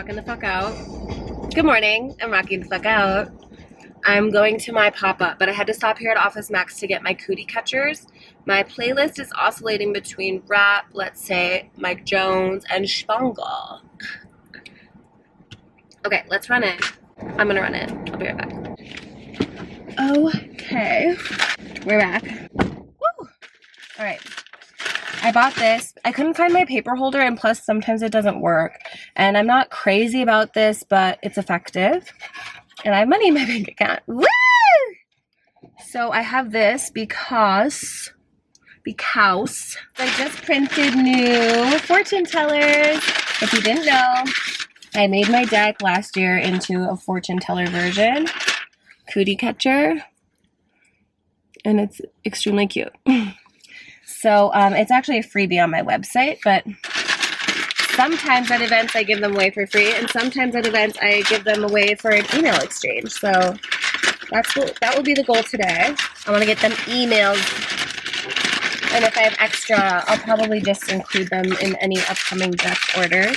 rocking the fuck out. Good morning, I'm rocking the fuck out. I'm going to my pop-up, but I had to stop here at Office Max to get my cootie catchers. My playlist is oscillating between rap, let's say, Mike Jones, and Spangle. Okay, let's run it. I'm gonna run it. I'll be right back. Okay, we're back. Woo! All right. I bought this. I couldn't find my paper holder, and plus sometimes it doesn't work. And I'm not crazy about this, but it's effective. And I have money in my bank account. Woo! So I have this because I just printed new fortune tellers. If you didn't know, I made my deck last year into a fortune teller version. Cootie catcher. And it's extremely cute. So it's actually a freebie on my website, but sometimes at events I give them away for free, and sometimes at events I give them away for an email exchange. So that will be the goal today. I want to get them emails, and if I have extra, I'll probably just include them in any upcoming deck orders.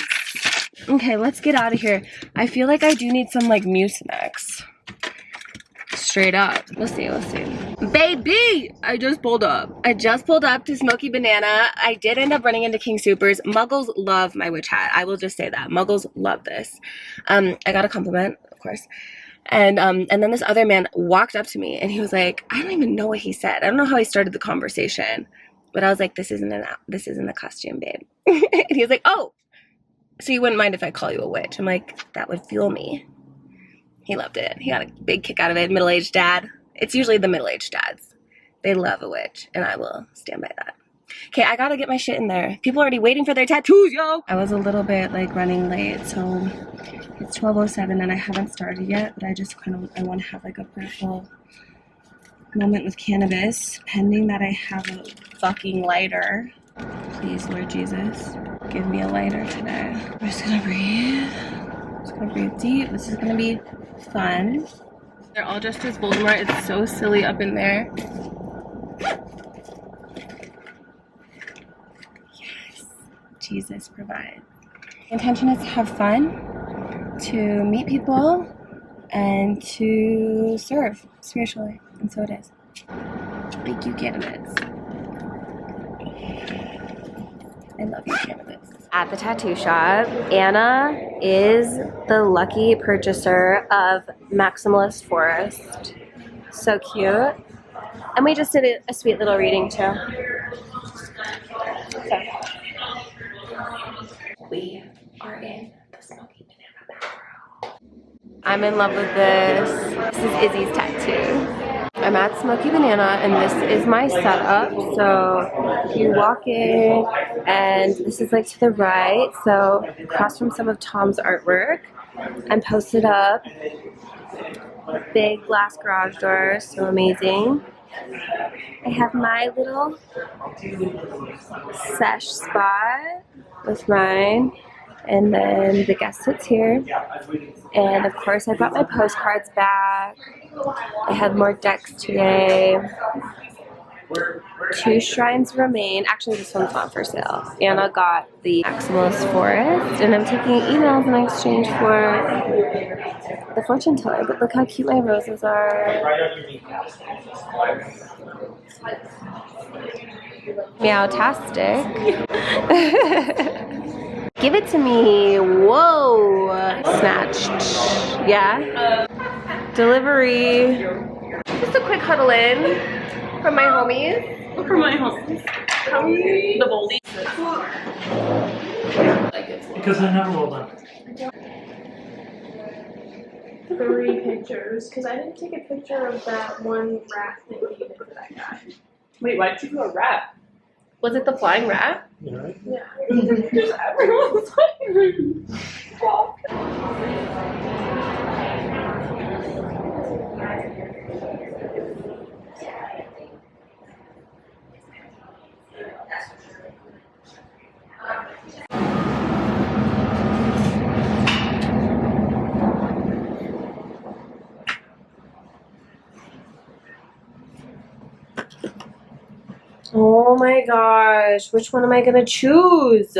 Okay, let's get out of here. I feel like I do need some like Mucinex. Straight up. We'll see. Baby! I just pulled up to Smokey Banana. I did end up running into King Soopers. Muggles love my witch hat. I will just say that. Muggles love this. I got a compliment, of course. And then this other man walked up to me and he was like, I don't even know what he said. I don't know how he started the conversation. But I was like, this isn't a costume, babe. And he was like, oh, so you wouldn't mind if I call you a witch? I'm like, that would fuel me. He loved it. He got a big kick out of it. Middle-aged dad. It's usually the middle-aged dads. They love a witch, and I will stand by that. Okay, I gotta get my shit in there. People are already waiting for their tattoos, yo! I was a little bit, like, running late, so it's 12:07, and I haven't started yet, but I just I want to have, like, a prayerful moment with cannabis, pending that I have a fucking lighter. Please, Lord Jesus, give me a lighter today. I'm just gonna breathe. Just gonna breathe deep. This is gonna be fun. They're all dressed as Voldemort. It's so silly up in there. Yes. Jesus provide. The intention is to have fun, to meet people, and to serve spiritually. And so it is. Thank you, cannabis. I love you, cannabis. At the tattoo shop, Anna is the lucky purchaser of Maximalist Forest. So cute. And we just did a sweet little reading too. So, we are in the Smokey Banana bathroom. I'm in love with this. This is Izzy's tattoo. I'm at Smokey Banana, and this is my setup. So you walk in, and this is like to the right, so across from some of Tom's artwork. I'm posted up. Big glass garage doors, so amazing. I have my little sesh spot with mine, and then the guest sits here. And of course, I brought my postcards back. I have more decks today. 2 shrines remain. Actually, this one's not for sale. Anna got the Maximalist Forest, and I'm taking emails in exchange for the fortune teller. But look how cute my roses are. Meow-tastic. Give it to me. Whoa. Snatched. Yeah. Delivery. Just a quick huddle in from my homies. The Voldy. Because I never rolled up. 3 pictures, because I didn't take a picture of that one rat that you did for that guy. Wait, why did you do a rat? Was it the flying rat? Yeah. Yeah. Everyone's like, Oh my gosh, which one am I gonna choose?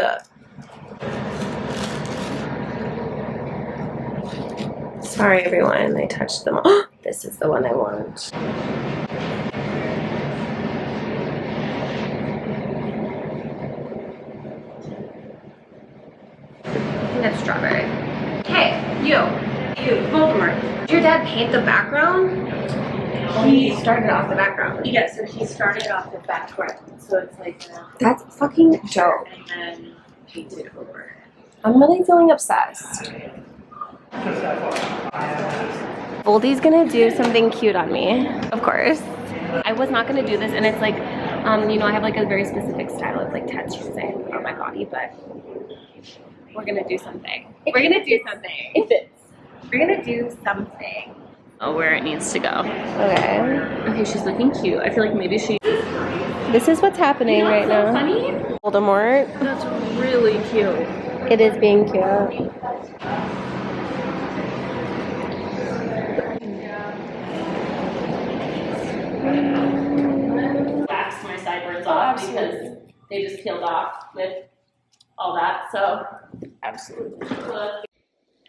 Sorry everyone, I touched them all. This is the one I want. I think that's strawberry. Hey, you, Voldemort. Did your dad paint the background? He started off the background. Yeah, so he started off the background, so it's like That's a fucking joke. and then painted over. I'm really feeling obsessed. Voldy's gonna do something cute on me, of course. I was not gonna do this, and it's like, you know, I have like a very specific style of like tattoos I have on my body, but we're gonna do something. We're gonna do something. It fits. We're gonna do something. Oh, where it needs to go. Okay. Okay, she's looking cute. I feel like maybe she. This is what's happening right now. Funny? Voldemort. That's really cute. It is being cute. Wax my sideburns off because they just peeled off with all that. So absolutely.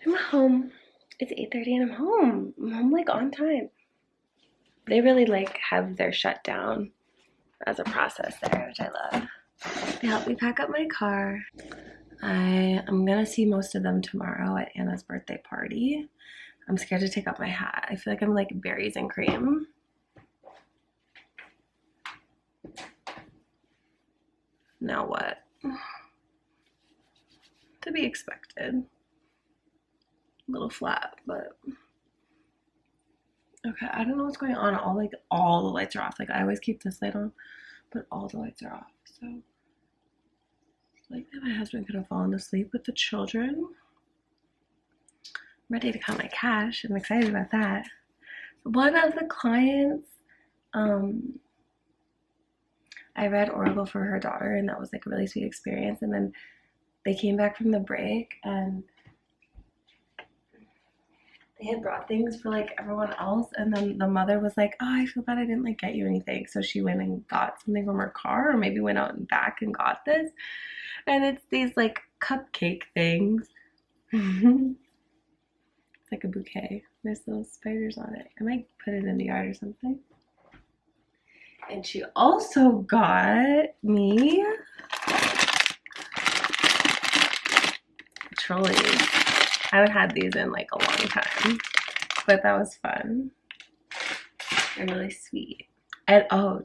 I'm home. It's 8:30 and I'm home. I'm home like on time. They really like have their shutdown as a process there, which I love. They helped me pack up my car. I'm gonna see most of them tomorrow at Anna's birthday party. I'm scared to take off my hat. I feel like I'm like berries and cream. Now what? To be expected. A little flat, but okay. I don't know what's going on. All the lights are off. Like I always keep this light on, but all the lights are off. So like my husband could have fallen asleep with the children. I'm ready to count my cash. I'm excited about that. One of the clients, I read Oracle for her daughter, and that was like a really sweet experience. And then they came back from the break and they had brought things for like everyone else, and then the mother was like, oh, I feel bad I didn't like get you anything. So she went and got something from her car, or maybe went out and back and got this. And it's these like cupcake things. It's like a bouquet. There's little spiders on it. I might put it in the yard or something. And she also got me trolleys. I haven't had these in like a long time, but that was fun. They're really sweet. And I was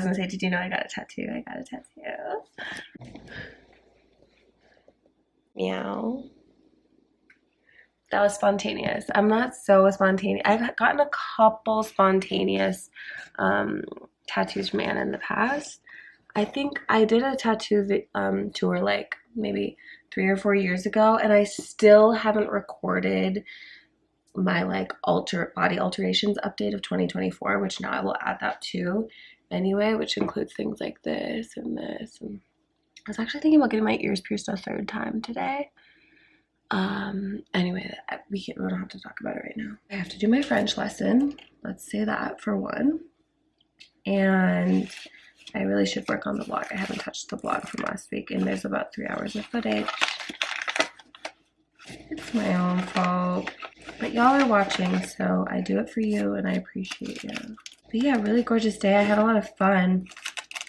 gonna say, did you know I got a tattoo? I got a tattoo. Meow. That was spontaneous. I'm not so spontaneous. I've gotten a couple spontaneous tattoos from Anna in the past. I think I did a tattoo tour like maybe 3 or 4 years ago, and I still haven't recorded my like body alterations update of 2024, which now I will add that too anyway, which includes things like this and this. And I was actually thinking about getting my ears pierced a 3rd time today. Anyway, we don't have to talk about it right now. I have to do my French lesson. Let's say that for one. And I really should work on the vlog. I haven't touched the vlog from last week, and there's about 3 hours of footage. It's my own fault. But y'all are watching, so I do it for you, and I appreciate you. But yeah, really gorgeous day. I had a lot of fun.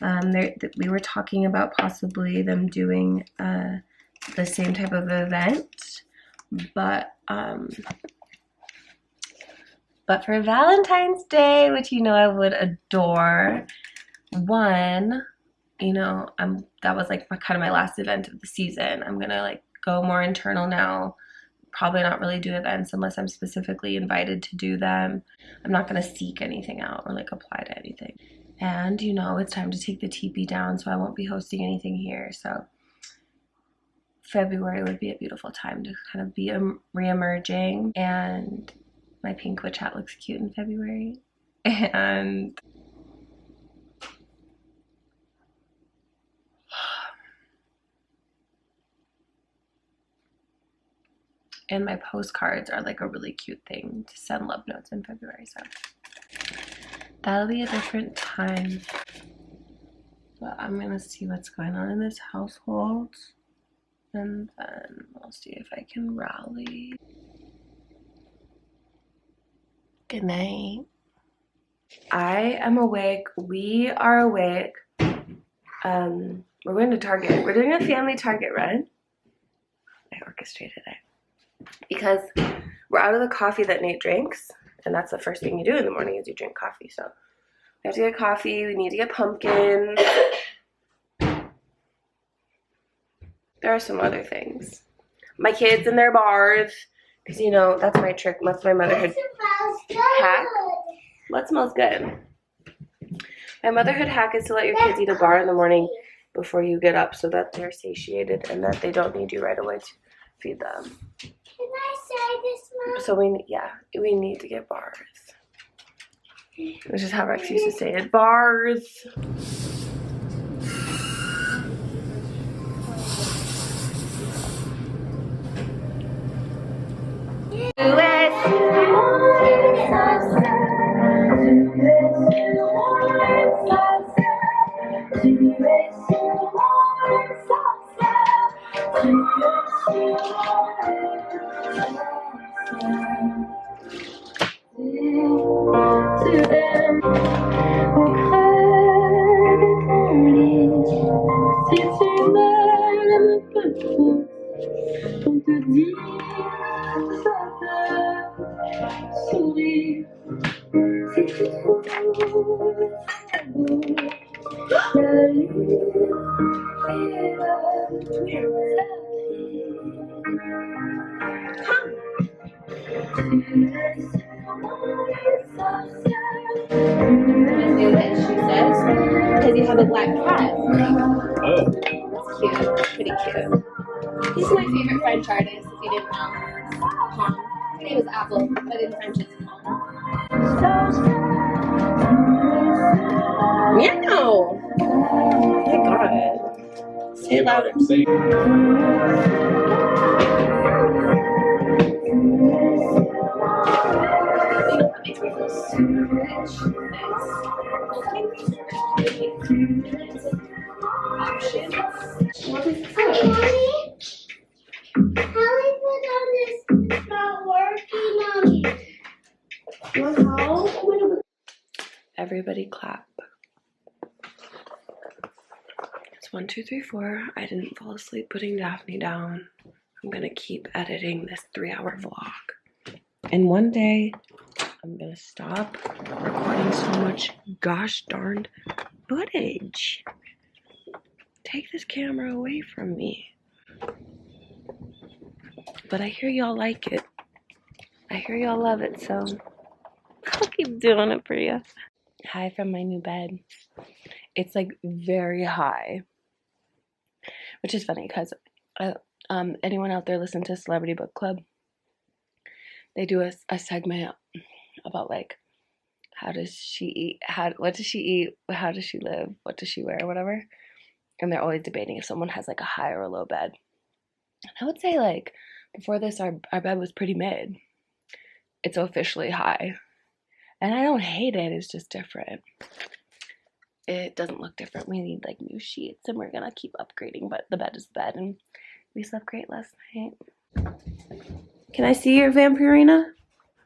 We were talking about possibly them doing the same type of event, but for Valentine's Day, which you know I would adore, one, you know, that was like kind of my last event of the season. I'm gonna like go more internal now. Probably not really do events unless I'm specifically invited to do them. I'm not gonna seek anything out or like apply to anything. And you know, it's time to take the teepee down, so I won't be hosting anything here. So February would be a beautiful time to kind of be re-emerging, and my pink witch hat looks cute in February. And my postcards are like a really cute thing to send love notes in February, so that'll be a different time. But I'm gonna see what's going on in this household, and then I'll see if I can rally. Good night. I am awake. We are awake. We're going to Target. We're doing a family Target run. I orchestrated it. Because we're out of the coffee that Nate drinks. And that's the first thing you do in the morning is you drink coffee. So we have to get coffee. We need to get pumpkin. There are some other things. My kids and their bars. Because, you know, that's my trick. That's my motherhood hack. What smells good? My motherhood hack is to let your kids eat a bar in the morning before you get up so that they're satiated and that they don't need you right away to feed them. Can I say this, Mom? So we need to get bars. Which is how Rex used to say it. Bars. Because you have a black cat. Oh. It's cute. Pretty cute. He's my favorite French artist, if you didn't know. Her name is Apple, but in French it's Meow! Oh my god. Say it louder. Everybody clap. It's 1, 2, 3, 4. I didn't fall asleep putting Daphne down. I'm gonna keep editing this 3-hour vlog. And one day, I'm gonna stop recording so much gosh darned footage. Take this camera away from me. But I hear y'all like it. I hear y'all love it, so I'll keep doing it for you. Hi from my new bed. It's like very high, which is funny because anyone out there listen to Celebrity Book Club? They do a segment about like how does she eat, what does she eat, how does she live, what does she wear, whatever. And they're always debating if someone has like a high or a low bed. And I would say like before this our bed was pretty mid. It's officially high. And I don't hate it, it's just different. It doesn't look different. We need like new sheets and we're gonna keep upgrading, but the bed is the bed and we slept great last night. Can I see your Vampirina?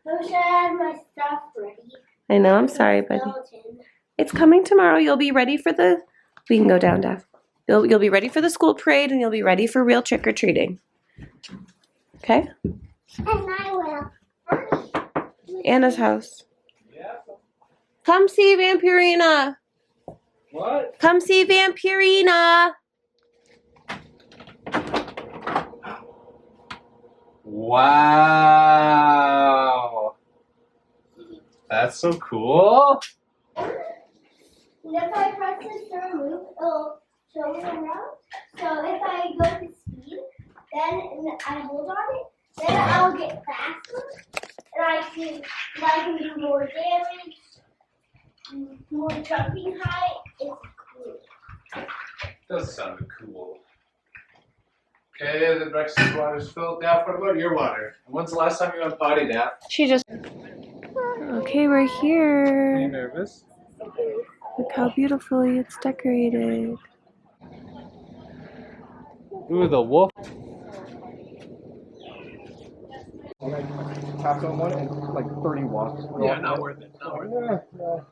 I wish I had my stuff ready. I know, I'm sorry, buddy. It's coming tomorrow. You'll be ready for the... We can go down, Daph. You'll be ready for the school parade and you'll be ready for real trick-or-treating. Okay? And I will. Anna's house. Come see Vampirina. What? Come see Vampirina. Wow. That's so cool. And if I press this to remove, it'll show me around. So if I go to speed, then I hold on it, then I'll get faster. And I can do more damage, more jumping height. It's cool. Does sound cool. Okay, the breakfast water's filled. Daph, what about your water? When's the last time you went potty, Daph? She just... Okay, we're Are you here. nervous? Look how beautifully it's decorated. Ooh, the wolf. And I tapped on one and like 30 wasps. Yeah, not worth it. Not worth it. No.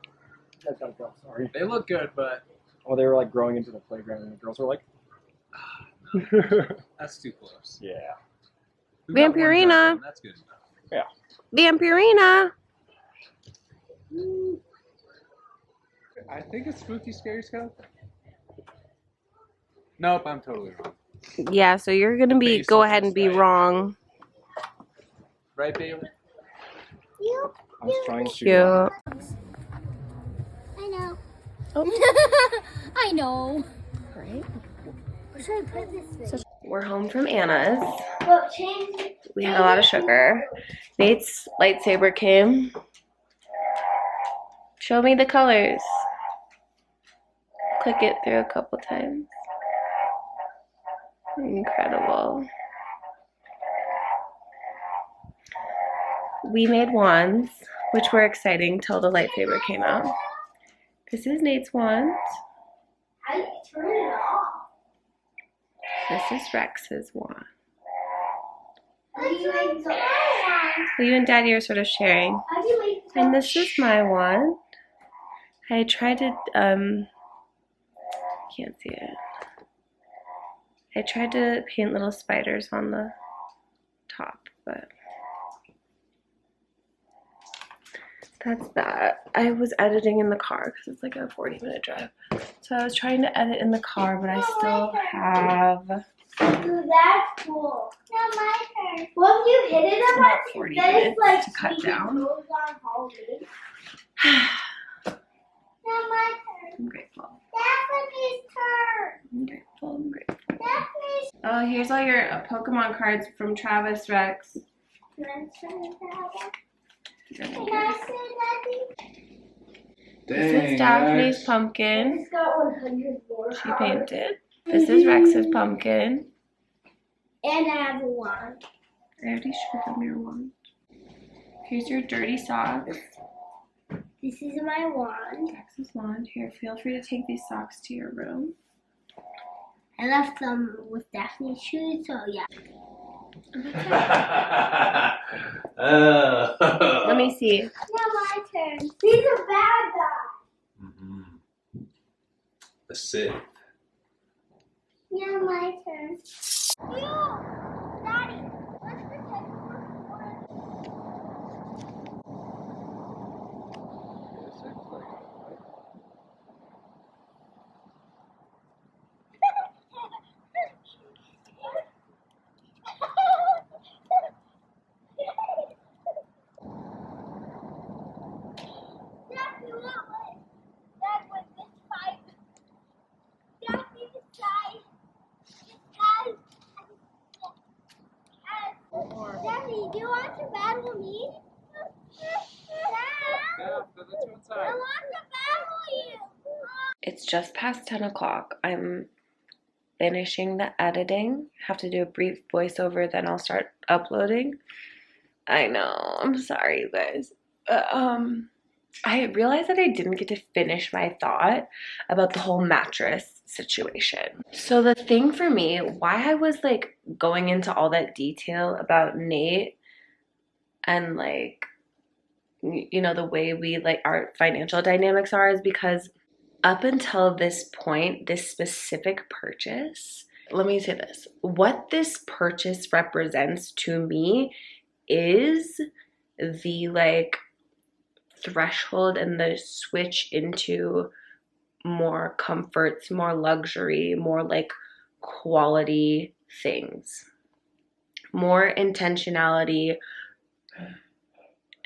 That's gotta go. Sorry. They look good, but Oh, they were like growing into the playground, and the girls were like, that's too close. "Yeah." We got one Vampirina. done, that's good enough. Vampirina. I think it's spooky, scary stuff. Nope, I'm totally wrong. Yeah, so you're gonna be Based go on ahead and this, be right? wrong. Right, Bailey? I was trying to. Cute. I know. Oh. I know. Right. Where should I put this thing? We're home from Anna's. Well, change it. We had a lot of sugar. Nate's lightsaber came. Show me the colors. Click it through a couple times. Incredible. We made wands, which were exciting till the lightsaber came out. This is Nate's wand. How do you turn it off? This is Rex's wand. How do you make the So you and Daddy are sort of sharing. How do you make the And this is my wand. I tried to, can't see it. I tried to paint little spiders on the top, but that's that. I was editing in the car because it's like a 40-minute drive. So I was trying to edit in the car, but I still have Ooh, that's cool. Now my turn. Well, if you hit it a about bunch, 40 then minutes it's like to cut squeaky down. goes on Halloween. Now my turn. I'm grateful. Daphne's turn. I'm grateful. I'm grateful. Daphne's Oh, here's all your Pokemon cards from Travis Rex. turn. Really Can good. I say, Daddy? This is Daphne's pumpkin. It's got 100 more. She painted. This is Rex's pumpkin. And I have a wand. I already showed them your wand. Here's your dirty socks. This is my wand. Rex's wand. Here, feel free to take these socks to your room. I left them with Daphne's shoes, so yeah. Let me see. Now my turn. He's a bad guy. Mm-hmm. The Sith. Now my turn. Ew! Daddy, let's pretend Daphne, what? Dad, with this pipe. Daphne, this guy. Daddy, do you want to battle me? Dad, I want to battle you. It's just past 10 o'clock. I'm finishing the editing. Have to do a brief voiceover, then I'll start uploading. I know. I'm sorry, you guys. I realized that I didn't get to finish my thought about the whole mattress situation. So the thing for me, why I was like going into all that detail about Nate and like, you know, the way we like our financial dynamics are is because up until this point, this specific purchase, let me say this, what this purchase represents to me is the like threshold and the switch into more comforts, more luxury, more like quality things, more intentionality,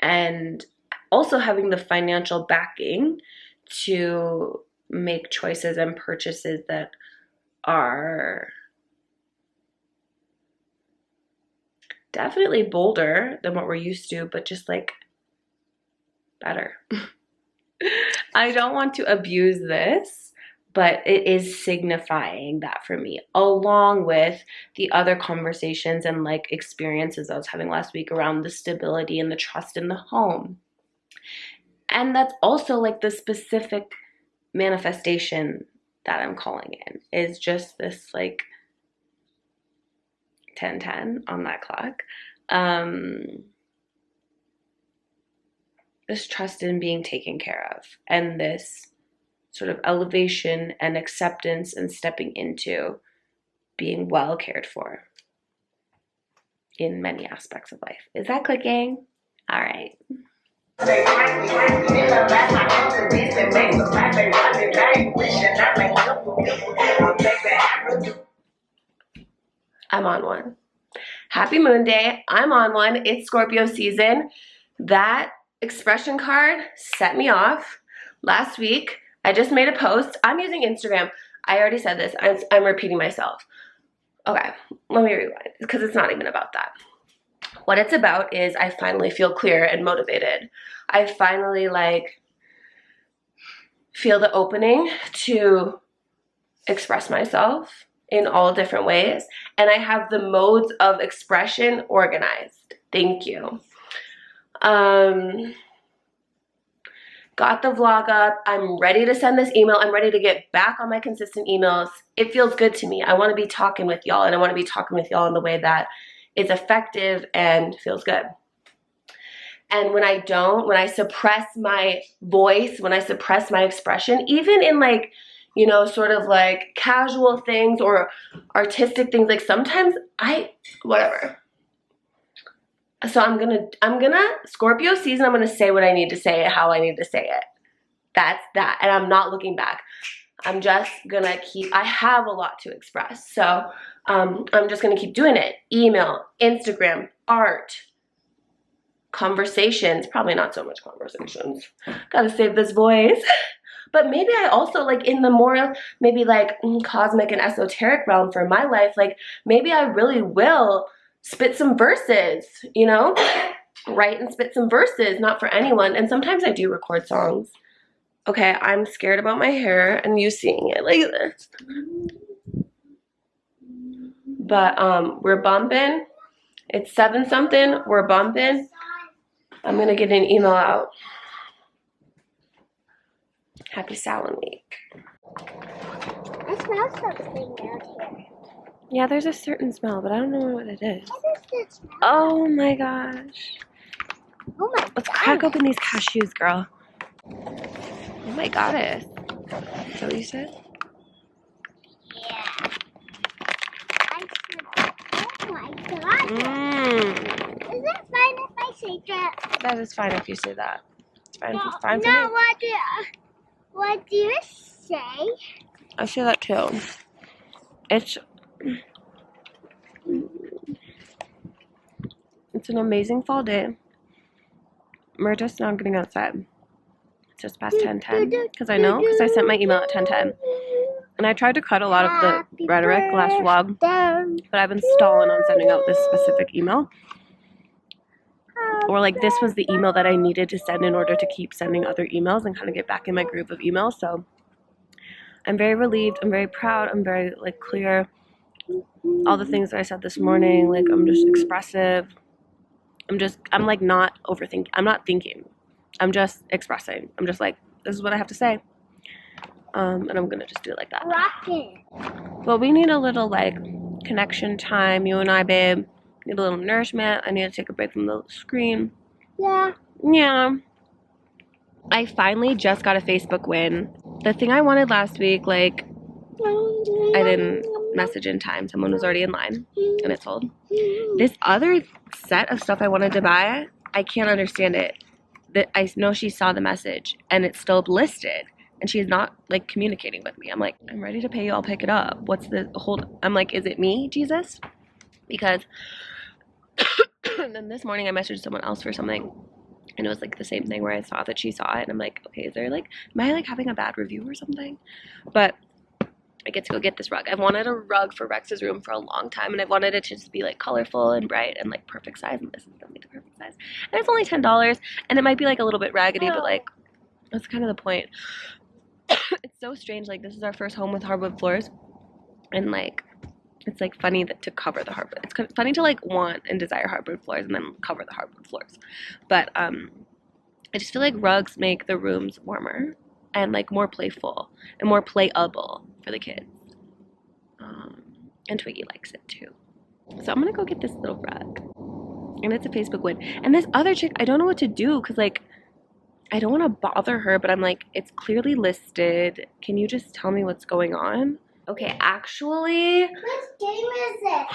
and also having the financial backing to make choices and purchases that are definitely bolder than what we're used to, but just like better. I don't want to abuse this, but it is signifying that for me, along with the other conversations and like experiences I was having last week around the stability and the trust in the home. And that's also like the specific manifestation that I'm calling in is just this like 10:10 on that clock. This trust in being taken care of, and this sort of elevation and acceptance and stepping into being well cared for in many aspects of life. Is that clicking? All right. I'm on one. Happy Moon Day. I'm on one. It's Scorpio season. That expression card set me off. Last week, I just made a post. I'm using Instagram. I already said this. I'm repeating myself. Okay, let me rewind because it's not even about that. What it's about is I finally feel clear and motivated. I finally feel the opening to express myself in all different ways. And I have the modes of expression organized. Thank you. Got the vlog up. I'm ready to send this email. I'm ready to get back on my consistent emails. It feels good to me. I want to be talking with y'all, and I want to be talking with y'all in the way that is effective and feels good. And when I don't, when I suppress my voice, when I suppress my expression, even in sort of casual things or artistic things, sometimes whatever. So I'm gonna Scorpio season, I'm gonna say what I need to say, how I need to say it. That's that, and I'm not looking back. I'm just gonna I have a lot to express. So I'm just gonna keep doing it. Email, Instagram, art, conversations, probably not so much conversations. Gotta save this voice. But maybe I also in the more cosmic and esoteric realm for my life, maybe I really will spit some verses, write and spit some verses, not for anyone. And sometimes I do record songs. Okay, I'm scared about my hair and you seeing it like this. But we're bumping. It's 7-something. We're bumping. I'm gonna get an email out. Happy Samhain week. I smell something out here. Yeah, there's a certain smell, but I don't know what it is. What is this smell? Oh my gosh. Oh my Let's crack open these cashews, girl. Oh my goddess. Is that what you said? Yeah. Oh my god. Is it fine if I say that? That is fine if you say that. It's fine. No, It's fine for no, me. what do you say? I say that too. It's an amazing fall day. We're just now getting outside. It's just past 10:10 because I sent my email at 10:10. And I tried to cut a lot of the rhetoric last vlog, but I've been stalling on sending out this specific email. Or this was the email that I needed to send in order to keep sending other emails and kind of get back in my groove of emails. So I'm very relieved. I'm very proud. I'm very clear. All the things that I said this morning, I'm just expressive. I'm not overthinking. I'm not thinking. I'm just expressing. I'm just this is what I have to say. And I'm gonna just do it like that. Rocket. Well, we need a little connection time, you and I, babe. Need a little nourishment. I need to take a break from the screen. Yeah. Yeah. I finally just got a Facebook win. The thing I wanted last week, I didn't message in time. Someone was already in line and it sold. This other set of stuff I wanted to buy, I can't understand it. I know she saw the message and it's still listed and she's not communicating with me. I'm I'm ready to pay you. I'll pick it up. What's the hold? I'm is it me, Jesus? Because and then this morning I messaged someone else for something and it was the same thing where I saw that she saw it and I'm okay, is there am I having a bad review or something? But I get to go get this rug. I've wanted a rug for Rex's room for a long time and I've wanted it to just be colorful and bright and perfect size, and this is gonna be the perfect size. And it's only $10 and it might be a little bit raggedy, but that's kind of the point. It's so strange, this is our first home with hardwood floors and it's funny to cover the hardwood. It's funny to want and desire hardwood floors and then cover the hardwood floors. But I just feel rugs make the rooms warmer and more playful and more playable for the kids. And Twiggy likes it too. So I'm gonna go get this little rug. And it's a Facebook win. And this other chick, I don't know what to do because, like, I don't want to bother her, but I'm like, it's clearly listed. Can you just tell me what's going on? Okay, actually, Which game is it?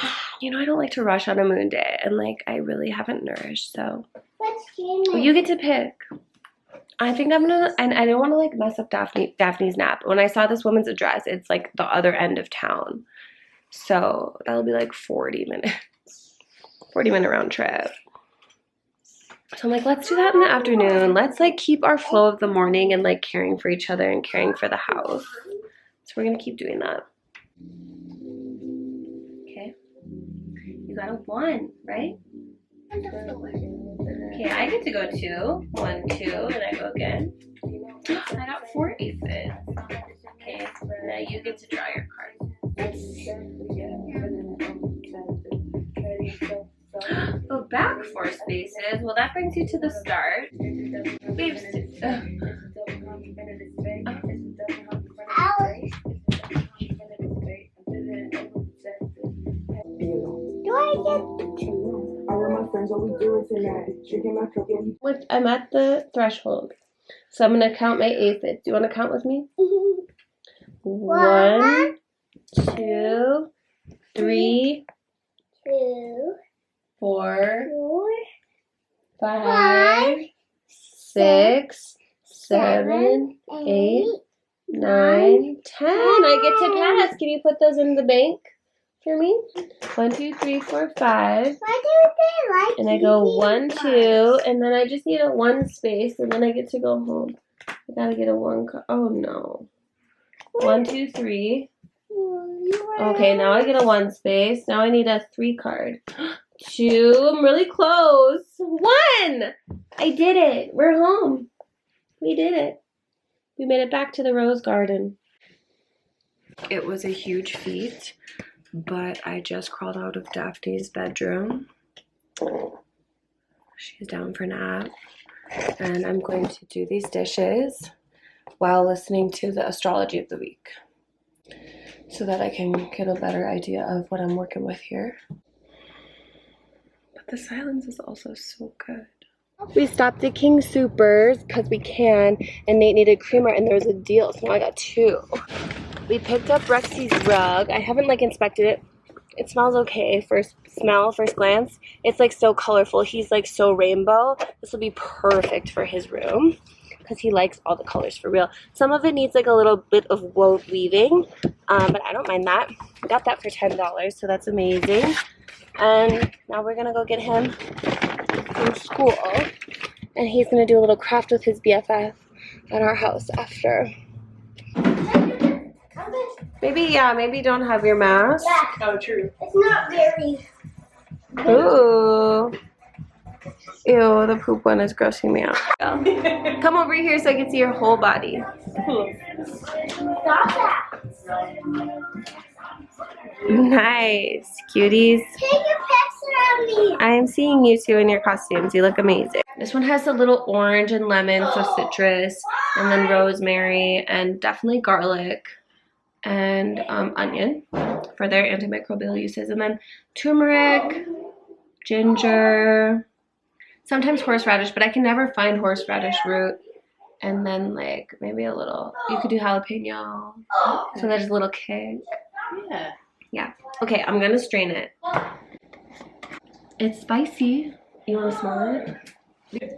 you know, I don't like to rush on a moon day. And, like, I really haven't nourished, so. Which game is Well, you get to pick. I think I'm gonna, and I don't want to, like, mess up Daphne's nap. When I saw this woman's address, it's, like, the other end of town. So that'll be, like, 40 minutes. 40-minute round trip. So I'm like, let's do that in the afternoon. Let's like keep our flow of the morning and like caring for each other and caring for the house. So we're gonna keep doing that. Okay. You got a 1, right? Okay, I get to go 2. 1, 2, and I go again. I got 4 aces. Okay, now you get to draw your card. Oh, back 4 spaces. Well, that brings you to the start. We've Look, I'm at the threshold. So I'm going to count my aphids. Do you want to count with me? 1, 2, 3, 4, 5, 6, 7, 8, 9, 10. I get to pass. Can you put those in the bank for me? 1, 2, 3, 4, 5. Why do they like And I go 1, 2, and then I just need a 1 space, and then I get to go home. I gotta get a 1 card. Oh no. 1, 2, 3. Okay, now I get a 1 space. Now I need a 3 card. 2. I'm really close. 1. I did it. We're home. We did it. We made it back to the rose garden. It was a huge feat, but I just crawled out of Daphne's bedroom. She's down for a nap. And I'm going to do these dishes while listening to the astrology of the week so that I can get a better idea of what I'm working with here. But the silence is also so good. We stopped at King Soopers because we can, and Nate needed creamer, and there was a deal, so now I got 2. We picked up Rexy's rug. I haven't like inspected it. It smells okay. First glance. It's like so colorful. He's like so rainbow. This will be perfect for his room because he likes all the colors for real. Some of it needs like a little bit of weaving, but I don't mind that. I got that for $10, so that's amazing. And now we're gonna go get him from school, and he's gonna do a little craft with his BFF at our house after. Maybe don't have your mask. Yeah. Oh, true. It's not very. Ooh. Ew, the poop one is grossing me out. Come over here so I can see your whole body. Stop that. Nice, cuties. Take a picture of me. I am seeing you two in your costumes. You look amazing. This one has a little orange and lemon, so citrus, and then rosemary, and definitely garlic, and onion for their antimicrobial uses, and then turmeric, ginger, sometimes horseradish, but I can never find horseradish root, and then like maybe a little, you could do jalapeno, so there's a little kick. Yeah. Okay, I'm gonna strain it. It's spicy. You wanna smell it?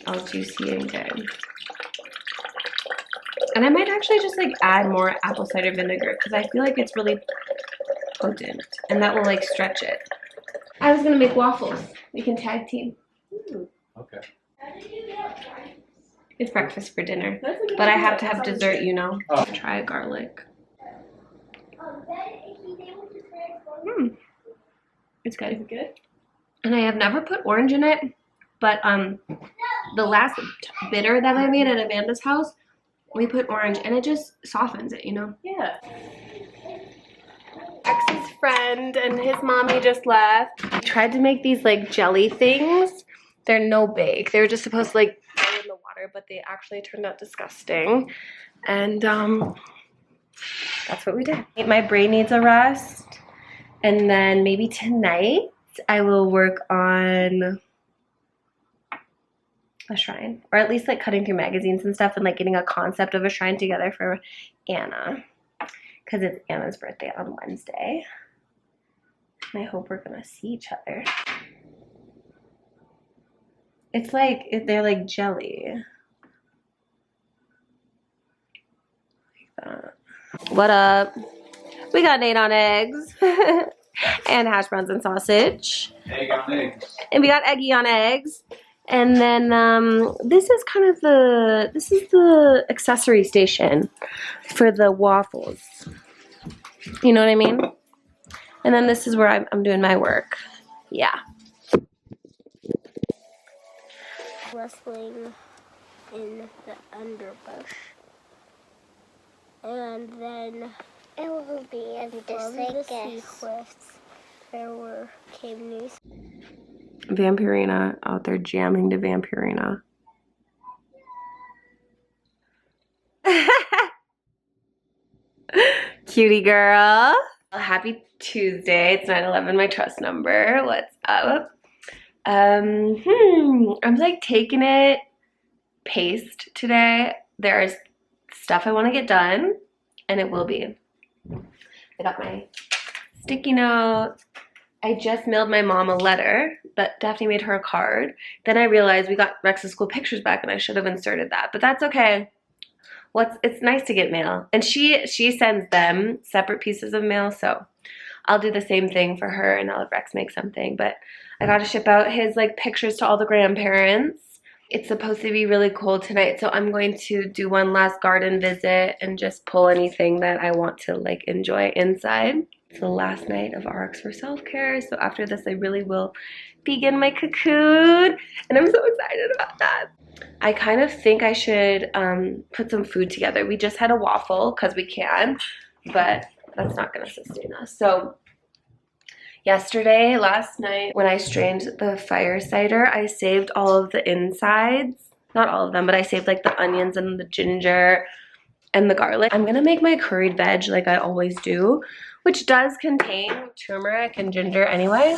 All juicy and good. And I might actually just like add more apple cider vinegar because I feel like it's really potent and that will like stretch it. I was gonna make waffles. We can tag team. Okay. It's breakfast for dinner, but I have to have dessert, you know. Oh. Try garlic. It's good. Is it good? And I have never put orange in it, but the last bitter that I made at Amanda's house, we put orange and it just softens it, you know? Yeah. X's friend and his mommy just left. I tried to make these like jelly things. They're no bake. They were just supposed to like go in the water, but they actually turned out disgusting. And that's what we did. My brain needs a rest. And then maybe tonight I will work on a shrine, or at least like cutting through magazines and stuff and like getting a concept of a shrine together for Anna, because it's Anna's birthday on Wednesday. And I hope we're gonna see each other. It's like, they're like jelly. Like that. What up? We got Nate on eggs and hash browns and sausage. Egg on eggs. And we got Eggy on eggs. And then this is kind of the accessory station for the waffles. You know what I mean? And then this is where I'm doing my work. Yeah. Rustling in the underbush. And then it will be in the sequence. There came news. Vampirina out there jamming to Vampirina. Cutie girl. Happy Tuesday. It's 9/11, my trust number. What's up? I'm like taking it paced today. There's stuff I want to get done, and it will be. I got my sticky note. I just mailed my mom a letter, but Daphne made her a card. Then I realized we got Rex's school pictures back, and I should have inserted that, but that's okay. It's nice to get mail, and she sends them separate pieces of mail, so I'll do the same thing for her, and I'll have Rex make something. But I got to ship out his like pictures to all the grandparents. It's supposed to be really cold tonight, so I'm going to do one last garden visit and just pull anything that I want to like enjoy inside. It's the last night of RX for self-care, so after this I really will begin my cocoon, and I'm so excited about that. I kind of think I should put some food together. We just had a waffle because we can, but that's not going to sustain us. So last night, when I strained the fire cider, I saved all of the insides. Not all of them, but I saved like the onions and the ginger and the garlic. I'm going to make my curried veg like I always do, which does contain turmeric and ginger anyway.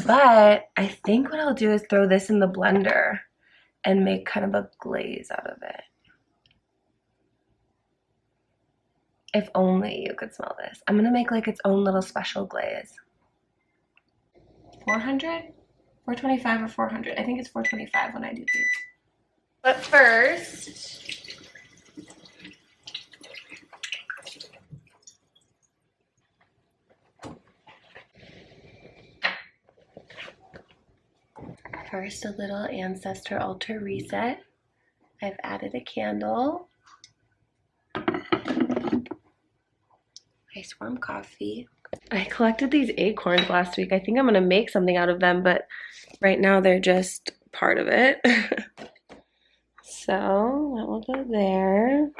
But I think what I'll do is throw this in the blender and make kind of a glaze out of it. If only you could smell this. I'm gonna make like its own little special glaze. 400? 425 or 400? I think it's 425 when I do these. But first, a little Ancestor Altar reset. I've added a candle. Nice warm coffee. I collected these acorns last week. I think I'm gonna make something out of them, but right now they're just part of it. So that will go there.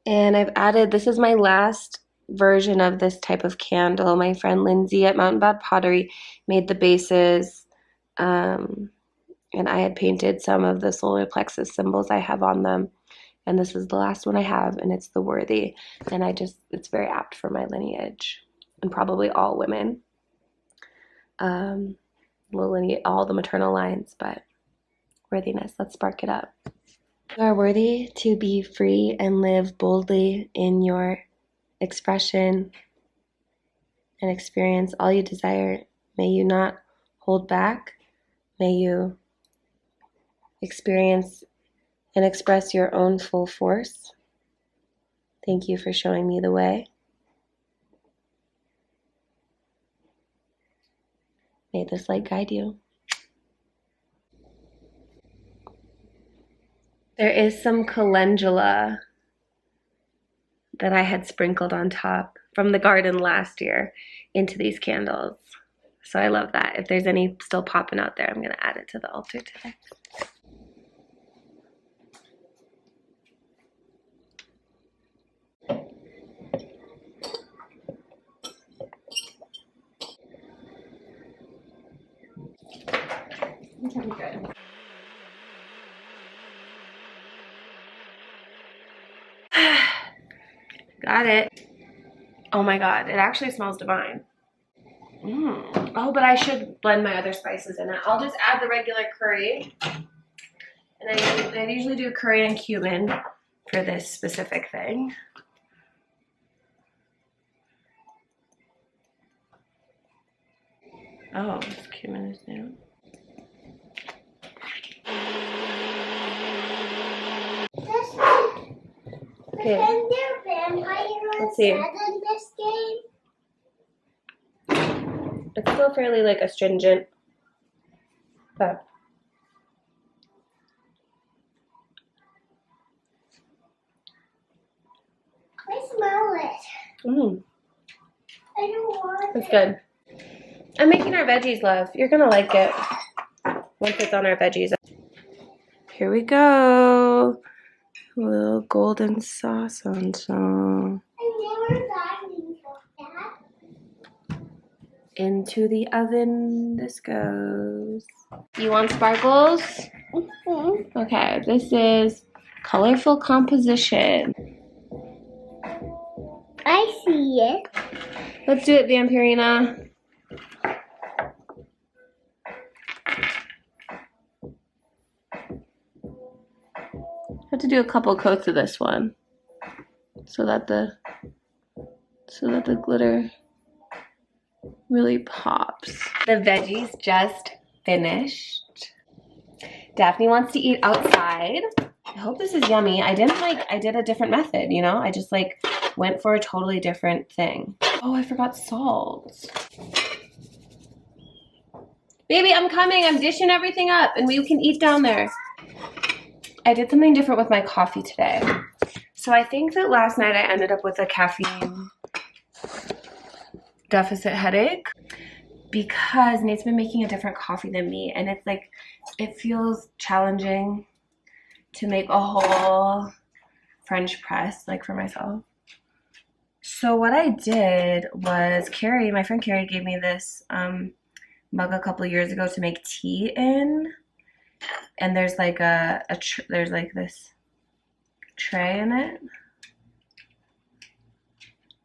And I've added, this is my last version of this type of candle. My friend Lindsay at Mountain Bad Pottery made the bases, and I had painted some of the solar plexus symbols I have on them, and this is the last one I have, and it's the Worthy, and it's very apt for my lineage, and probably all women, all the maternal lines, but worthiness. Let's spark it up. You are worthy to be free and live boldly in your expression and experience all you desire. May you not hold back. May you experience and express your own full force. Thank you for showing me the way. May this light guide you. There is some calendula that I had sprinkled on top from the garden last year into these candles. So I love that. If there's any still popping out there, I'm going to add it to the altar today. Good. Got it. Oh my god, it actually smells divine. Oh, but I should blend my other spices in it. I'll just add the regular curry. And I usually do curry and cumin for this specific thing. Oh, this cumin is new. Okay. Let's see. In this game? It's still fairly like astringent, but I smell it. I don't want It's good. I'm making our veggies, love. You're gonna like it once it's on our veggies. Here we go. A little golden sauce on some. I never got into that. Into the oven this goes. You want sparkles? Okay, this is colorful composition. I see it. Let's do it, Vampirina. I have to do a couple coats of this one so that the glitter really pops. The veggies just finished. Daphne wants to eat outside. I hope this is yummy. I did a different method, you know? I just like went for a totally different thing. Oh, I forgot salt. Baby, I'm coming. I'm dishing everything up and we can eat down there. I did something different with my coffee today. So I think that last night I ended up with a caffeine deficit headache because Nate's been making a different coffee than me, and it's like, it feels challenging to make a whole French press like for myself. So what I did was my friend Carrie gave me this mug a couple of years ago to make tea in. And there's like there's like this tray in it,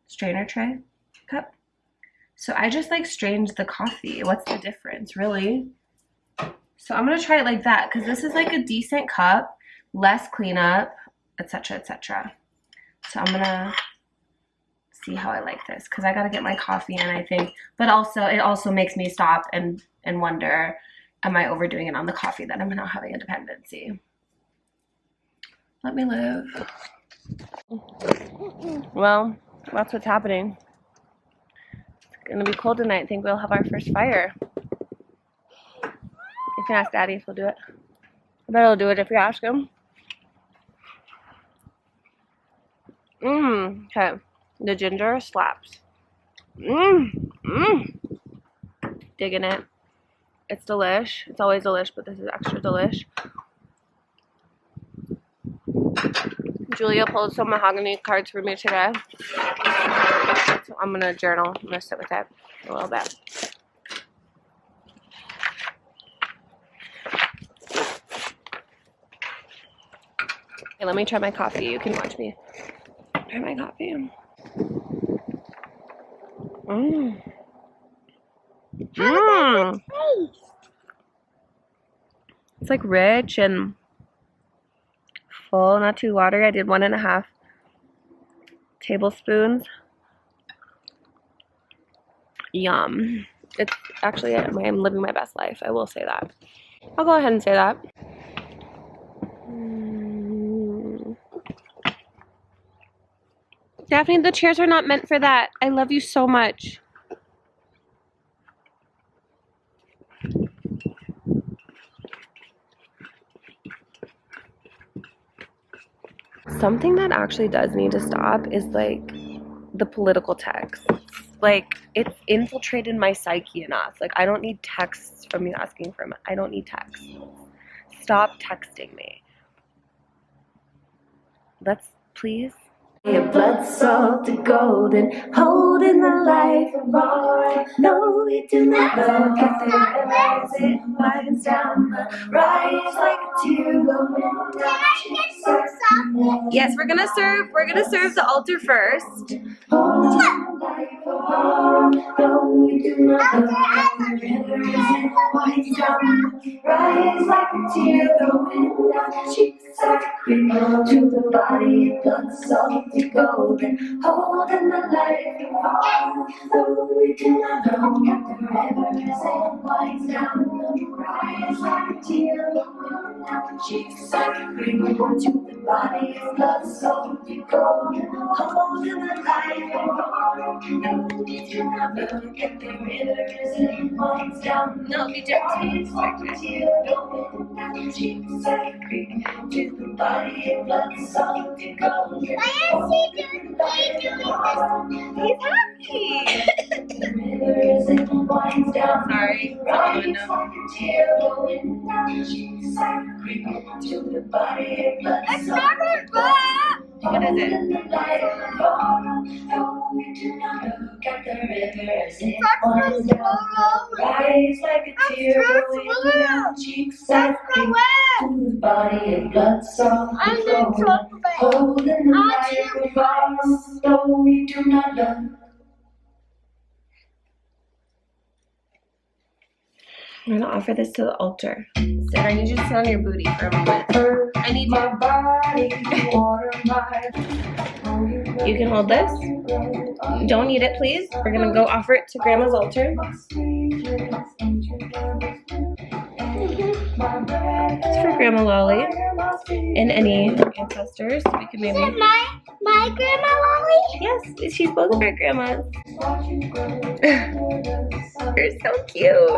strainer tray cup. So I just like strained the coffee. What's the difference, really? So I'm gonna try it like that because this is like a decent cup, less cleanup, etc., etc. So I'm gonna see how I like this because I gotta get my coffee in, I think. But also, it also makes me stop and wonder, am I overdoing it on the coffee that I'm not having a dependency? Let me live. Well, that's what's happening. It's gonna be cold tonight. I think we'll have our first fire. You can ask Daddy if he'll do it. I bet he'll do it if you ask him. Okay. The ginger slaps. Digging it. It's delish. It's always delish, but this is extra delish. Julia pulled some mahogany cards for me today. So I'm gonna journal. I'm gonna sit with it a little bit. Okay, let me try my coffee. You can watch me try my coffee. It's like rich and full, not too watery. I did 1.5 tablespoons. Yum. It's actually, I'm living my best life. I will say that. I'll go ahead and say that. Daphne, the chairs are not meant for that. I love you so much. Something that actually does need to stop is like the political text. Like, it's infiltrated my psyche enough. Like, I don't need texts from you asking for I don't need texts. Stop texting me. Let's, please. Your blood salted golden, holding the life of all. No, we do not look at the as it winds down the rise like a tear going down. Yes, we're gonna serve the altar first. Though we do not know the rivers and winds down, rise like a tear, the wind down the cheeks like a creek to the body, blood salty golden, holding the light of all. Though we do not know the rivers and winds down, rise like a tear, the wind down the cheeks like a creek to the body, blood salty golden, holding the light of all. Look at the rivers and winds down. No, be gentle. Like a tear, going down the cheeks like a creek to the body of blood, salty golden. Why is he doing He's happy. The rivers and winds down. Sorry. this? Like a tear, going down the cheeks like a creek to the body of blood, It's salty not a book. What is it? We do not look at the rivers and winds down. Rise like a tear, going down cheeks like a creek to the body of blood, soft I'm and the golden, chocolate. holding the light of ours, though we do not look. I'm gonna offer this to the altar. Sid, I need you to sit on your booty for a moment. I need my body to water my. You can hold this. Don't eat it, please. We're gonna go offer it to Grandma's altar. It's for Grandma Lolly and any ancestors. We can maybe. My grandma Lolly? Yes, she's both of our grandmas. You're so cute.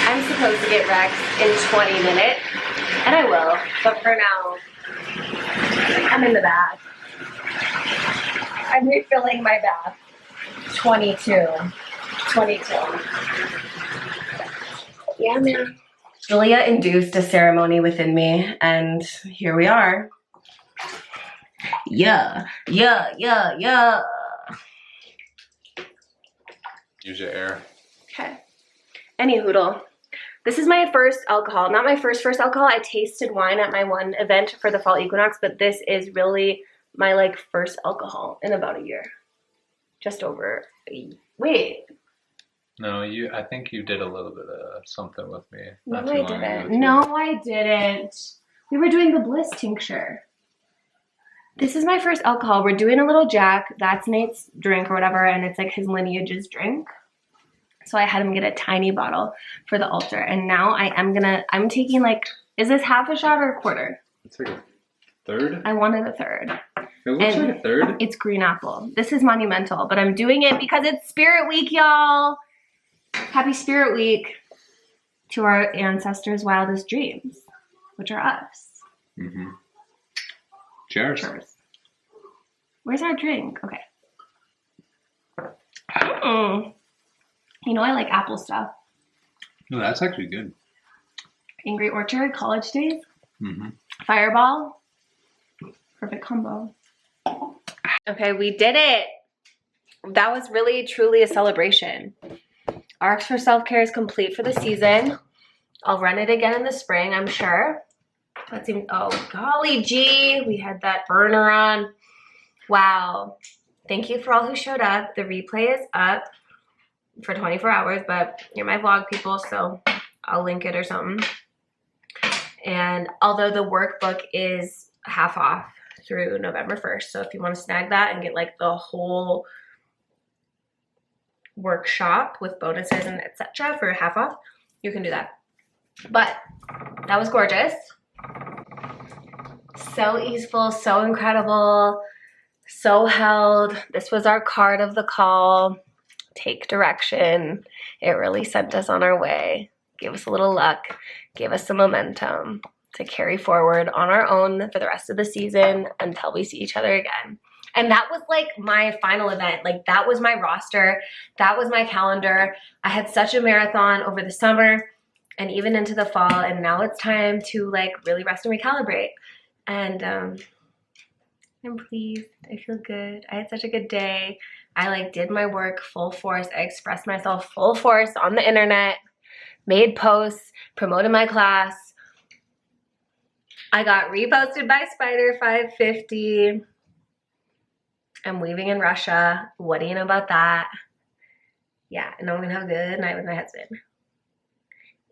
I'm supposed to get Rex in 20 minutes, and I will, but for now, I'm in the bath. I'm refilling my bath. 22. Yeah, man. Julia induced a ceremony within me, and here we are. Yeah. Use your air. Okay. Any hoodle. This is my first alcohol. Not my first alcohol. I tasted wine at my one event for the fall equinox, but this is really my like first alcohol in about a year. Just over wait. No, I think you did a little bit of something with me. No, not too I long ago, didn't. too. No, I didn't. We were doing the bliss tincture. This is my first alcohol. We're doing a little Jack. That's Nate's drink or whatever, and it's like his lineage's drink. So I had him get a tiny bottle for the altar, and now I'm taking like, is this half a shot or a quarter? It's like a third? I wanted a third. It looks And like a third. It's green apple. This is monumental, but I'm doing it because it's Spirit Week, y'all. Happy Spirit Week to our ancestors' wildest dreams, which are us. Mm-hmm. Cheers. Cheers. Where's our drink? Okay. Mm. You know I like apple stuff. No, that's actually good. Angry Orchard, college days. Mm-hmm. Fireball. Perfect combo. Okay, we did it. That was really, truly a celebration. Arcs for Self-Care is complete for the season. I'll run it again in the spring, I'm sure. Let's see. Oh, golly gee. We had that burner on. Wow. Thank you for all who showed up. The replay is up for 24 hours, but you're my vlog people, so I'll link it or something. And although the workbook is half off through November 1st, so if you want to snag that and get like the whole workshop with bonuses and etc. for half off, you can do that. But that was gorgeous. So easeful, so incredible, so held. This was our card of the call. Take direction. It really sent us on our way. Gave us a little luck. Gave us some momentum to carry forward on our own for the rest of the season until we see each other again. And that was like my final event. Like that was my roster. That was my calendar. I had such a marathon over the summer and even into the fall. And now it's time to like really rest and recalibrate. And I'm pleased. I feel good. I had such a good day. I like did my work full force. I expressed myself full force on the internet, made posts, promoted my class. I got reposted by Spider 550. I'm leaving in Russia. What do you know about that? Yeah, and I'm gonna have a good night with my husband.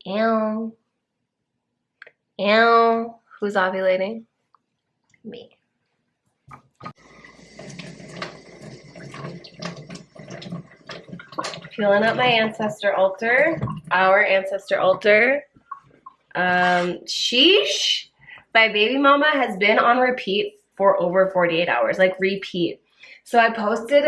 Ew. Ew. Who's ovulating? Me. Filling up my ancestor altar. Our ancestor altar. Sheesh. My baby mama has been on repeat for over 48 hours. Like repeat. So I posted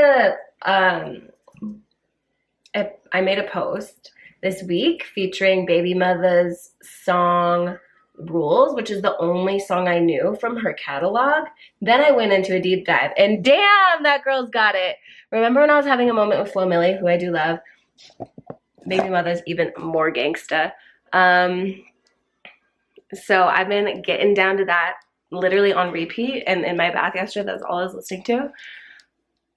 I made a post this week featuring baby mother's song Rules, which is the only song I knew from her catalog. Then I went into a deep dive and damn, that girl's got it. Remember when I was having a moment with Flo Millie, who I do love? Baby mother's even more gangsta. So I've been getting down to that literally on repeat, and in my bath yesterday, that's all I was listening to.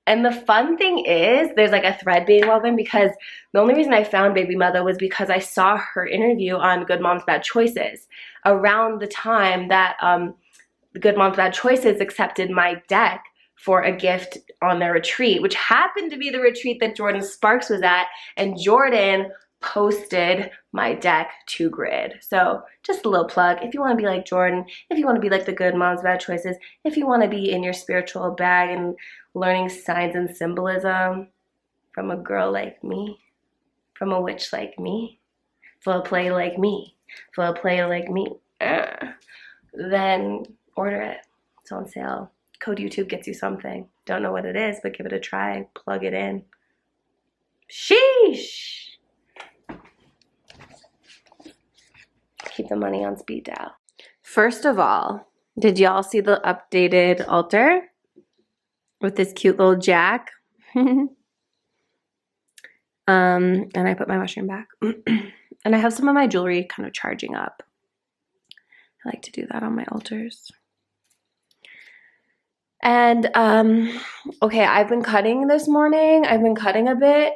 And the fun thing is, there's like a thread being woven, because the only reason I found Baby Mother was because I saw her interview on Good Moms Bad Choices around the time that Good Moms Bad Choices accepted my deck for a gift on their retreat, which happened to be the retreat that Jordan Sparks was at, and Jordan posted my deck to Grid. So just a little plug. If you want to be like Jordan, if you want to be like the Good Moms Bad Choices, if you want to be in your spiritual bag and learning signs and symbolism from a girl like me, from a witch like me, for a play like me, for a play like me, then order it. It's on sale. Code YouTube gets you something. Don't know what it is, but give it a try. Plug it in. Sheesh. Keep the money on speed dial. First of all, did y'all see the updated altar with this cute little jack? And I put my mushroom back. And I have some of my jewelry kind of charging up. I like to do that on my altars. And okay, I've been cutting this morning. I've been cutting a bit,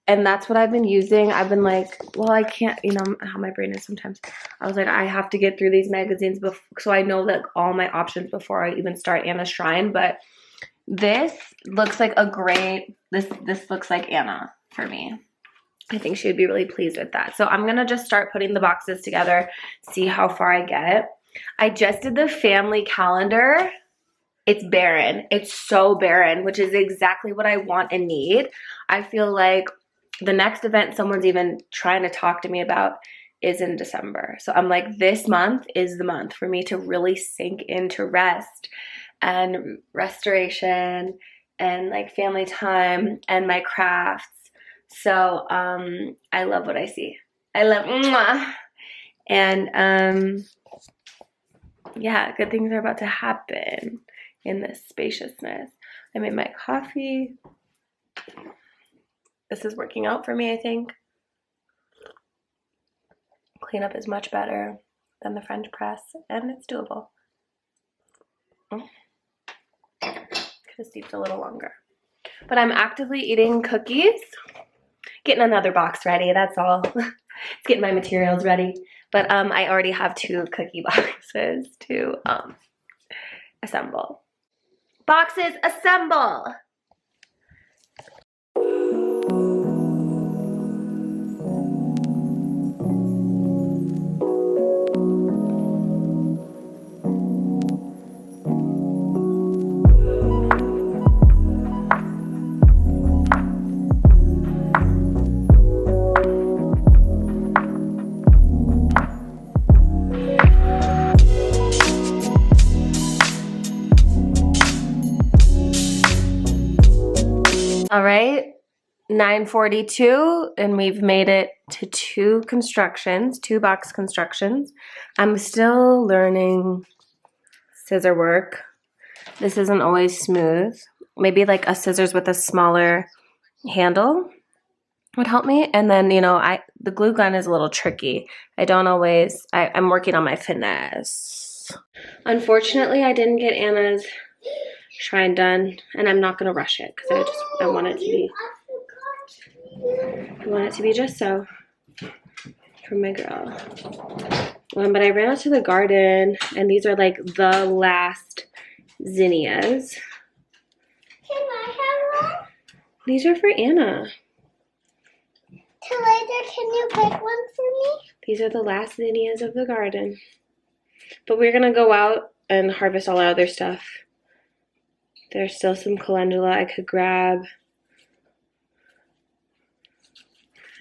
and that's what I've been using. I've been like, well, I can't, you know how my brain is sometimes. I was like, I have to get through these magazines so I know like all my options before I even start Anna's Shrine. But this looks like a great, this looks like Anna for me. I think she would be really pleased with that. So I'm going to just start putting the boxes together, see how far I get. I just did the family calendar. It's barren. It's so barren, which is exactly what I want and need. I feel like the next event someone's even trying to talk to me about is in December. So I'm like, this month is the month for me to really sink into rest and restoration and like family time and my crafts. So I love what I see. I love mwah. And yeah, good things are about to happen in this spaciousness. I made my coffee. This is working out for me, I think. Cleanup is much better than the French press, and it's doable. Could have steeped a little longer. But I'm actively eating cookies. Getting another box ready, that's all. It's getting my materials ready. But I already have 2 cookie boxes to assemble. Boxes, assemble! All right, 9:42, and we've made it to 2 constructions, 2 box constructions. I'm still learning scissor work. This isn't always smooth. Maybe like a scissors with a smaller handle would help me. And then, you know, the glue gun is a little tricky. I'm working on my finesse. Unfortunately, I didn't get Anna's Shrine done, and I'm not gonna rush it because I want it to be just so for my girl. But I ran out to the garden, and these are like the last zinnias. These are for Anna. Till later, can you pick one for me? These are the last zinnias of the garden. But we're gonna go out and harvest all our other stuff. There's still some calendula I could grab.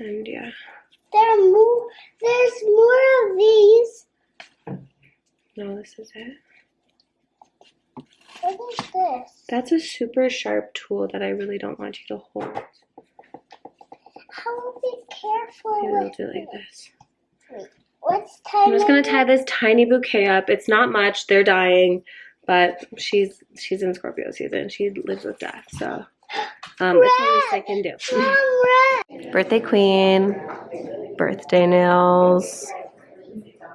And yeah. There's more of these. No, this is it. What is this? That's a super sharp tool that I really don't want you to hold. How will be careful Maybe we'll with do it like it. this. What's I'm just gonna time? tie this tiny bouquet up. It's not much, they're dying, but she's in Scorpio season. She lives with death, so it's the least I can do. Mom, red. Birthday queen, birthday nails.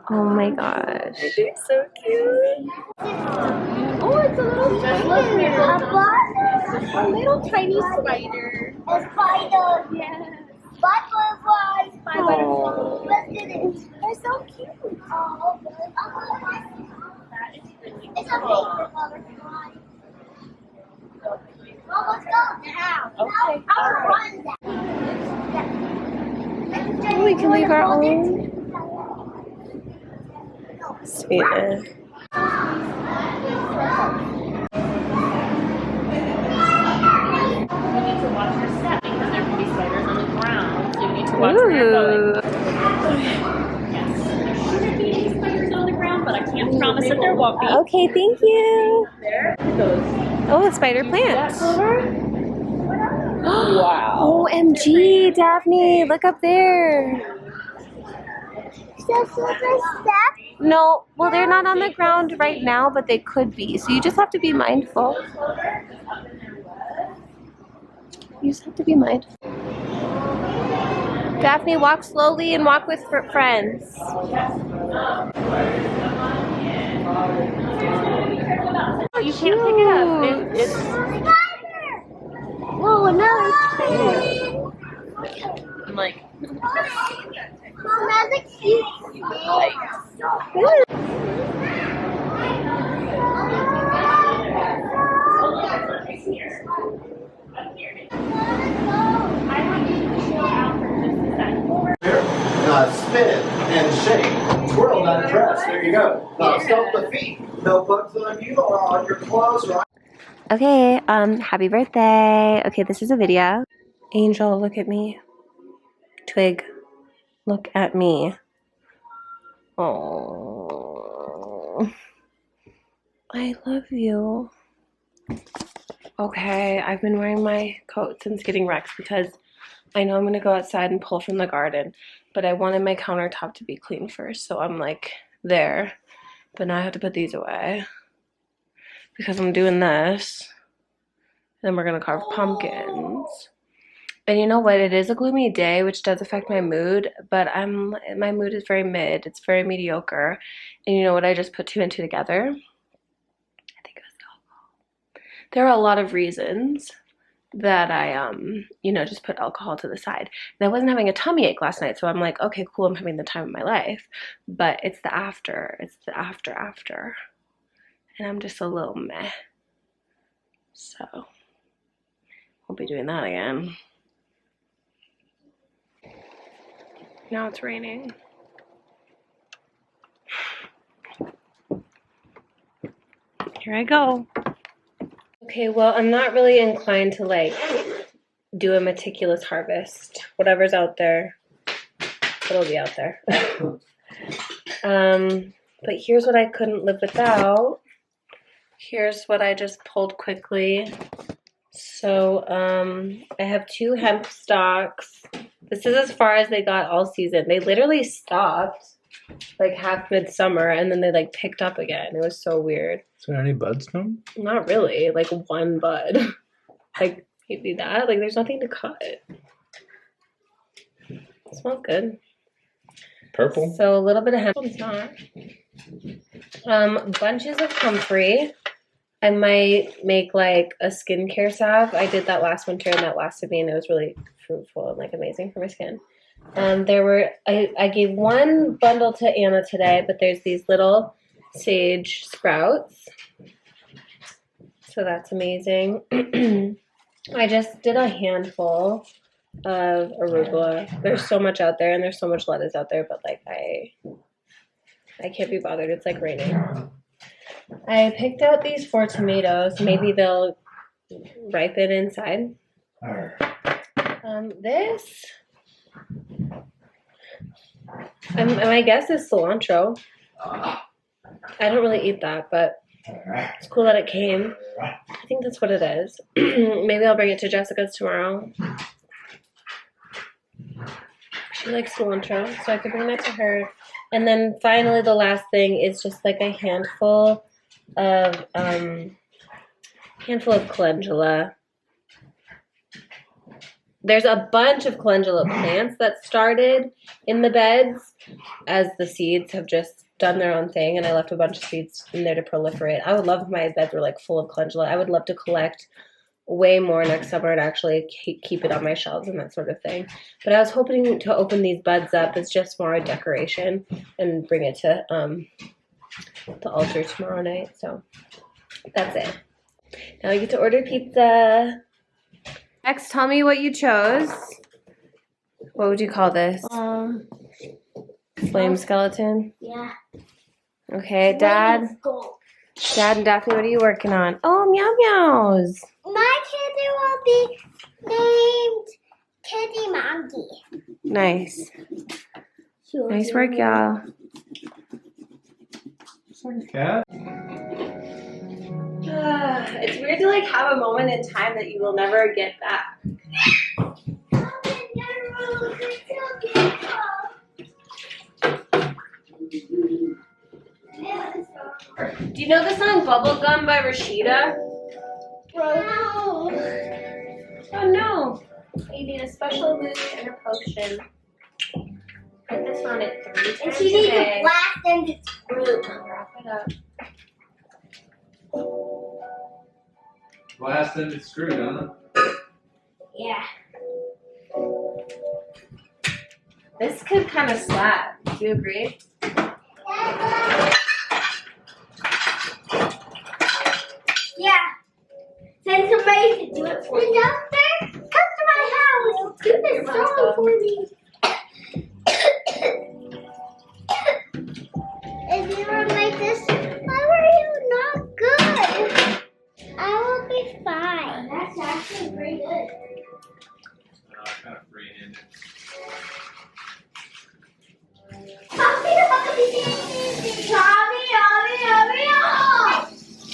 Oh my gosh. They're so cute. Oh, it's a little tiny, A a little tiny spider. spider. Yeah. Butterflies. Oh. They're so cute. Oh, it's a pink butterfly. Mom, let's go now. Okay. I'll run that. Oh, we can leave our own sweetness. You need to watch your step because there can be spiders on the ground. So you need to watch where you're going. Ooh. Yes. There shouldn't be any spiders on the ground, but I can't promise that there won't be. Okay, thank you. There it goes. Oh, a spider plant. Wow. OMG, Daphne, look up there. Just with a step. No, well, they're not on the ground right now, but they could be. So you just have to be mindful. You just have to be mindful. Daphne, walk slowly and walk with friends. You can't pick it up. It's Whoa, no, it's I'm like, Mom, that's a cute snake. Spin and shake. Twirl that dress. There you go. Now stomp the feet. No bugs on you or on your clothes, right? Okay, happy birthday. Okay, this is a video. Angel, look at me. Twig, look at me. Oh, I love you. Okay, I've been wearing my coat since getting Rex because I know I'm gonna go outside and pull from the garden, but I wanted my countertop to be clean first, so I'm like there. But now I have to put these away because I'm doing this. Then we're gonna carve pumpkins. And you know what? It is a gloomy day, which does affect my mood, but my mood is very mid. It's very mediocre. And you know what? I just put two and two together. I think it was alcohol. There are a lot of reasons that I just put alcohol to the side. And I wasn't having a tummy ache last night, so I'm like, okay, cool, I'm having the time of my life. But it's the after. It's the after. And I'm just a little meh. So won't be doing that again. Now it's raining. Here I go. Okay, well, I'm not really inclined to like do a meticulous harvest. Whatever's out there, it'll be out there. But here's what I couldn't live without. Here's what I just pulled quickly. So I have 2 hemp stalks. This is as far as they got all season. They literally stopped like half midsummer and then they like picked up again. It was so weird. Is there any buds from? Not really, like 1 bud. Like maybe that. Like there's nothing to cut. It smells good. Purple? So a little bit of hemp. It's not. Bunches of comfrey. I might make like a skincare salve. I did that last winter and that lasted me and it was really fruitful and like amazing for my skin. I gave 1 bundle to Anna today, but there's these little sage sprouts. So that's amazing. I just did a handful of arugula. There's so much out there and there's so much lettuce out there, but like I can't be bothered. It's like raining. I picked out these 4 tomatoes. Maybe they'll ripen inside. This, my guess is cilantro. I don't really eat that, but it's cool that it came. I think that's what it is. Maybe I'll bring it to Jessica's tomorrow. She likes cilantro, so I could bring that to her. And then finally, the last thing is just like a handful of calendula. There's a bunch of calendula plants that started in the beds as the seeds have just done their own thing, and I left a bunch of seeds in there to proliferate. I would love if my beds were like full of calendula. I would love to collect way more next summer and actually keep it on my shelves and that sort of thing. But I was hoping to open these buds up as just more a decoration and bring it to the altar tomorrow night. So that's it. Now we get to order pizza. Next, tell me what you chose. What would you call this? Flame skeleton? Yeah. Okay, Dad and Daphne, what are you working on? Oh, meow meows. My kitty will be named Kitty Monkey. Nice. Nice work, y'all. Sorry, cat. It's weird to like have a moment in time that you will never get back. Do you know the song Bubblegum by Rashida? No. Oh no. You need a special movie and a potion. Put this on it 3 times And she needs a to day. blast and it's group. Wrap it up. Last ended screw, huh? Yeah. This could kind of slap. Do you agree? Yeah. Send somebody to do it for you. Come to my house. Do this song for me. If you were like this, why were you not good? I will be fine. That's actually pretty good. Kind of free in it.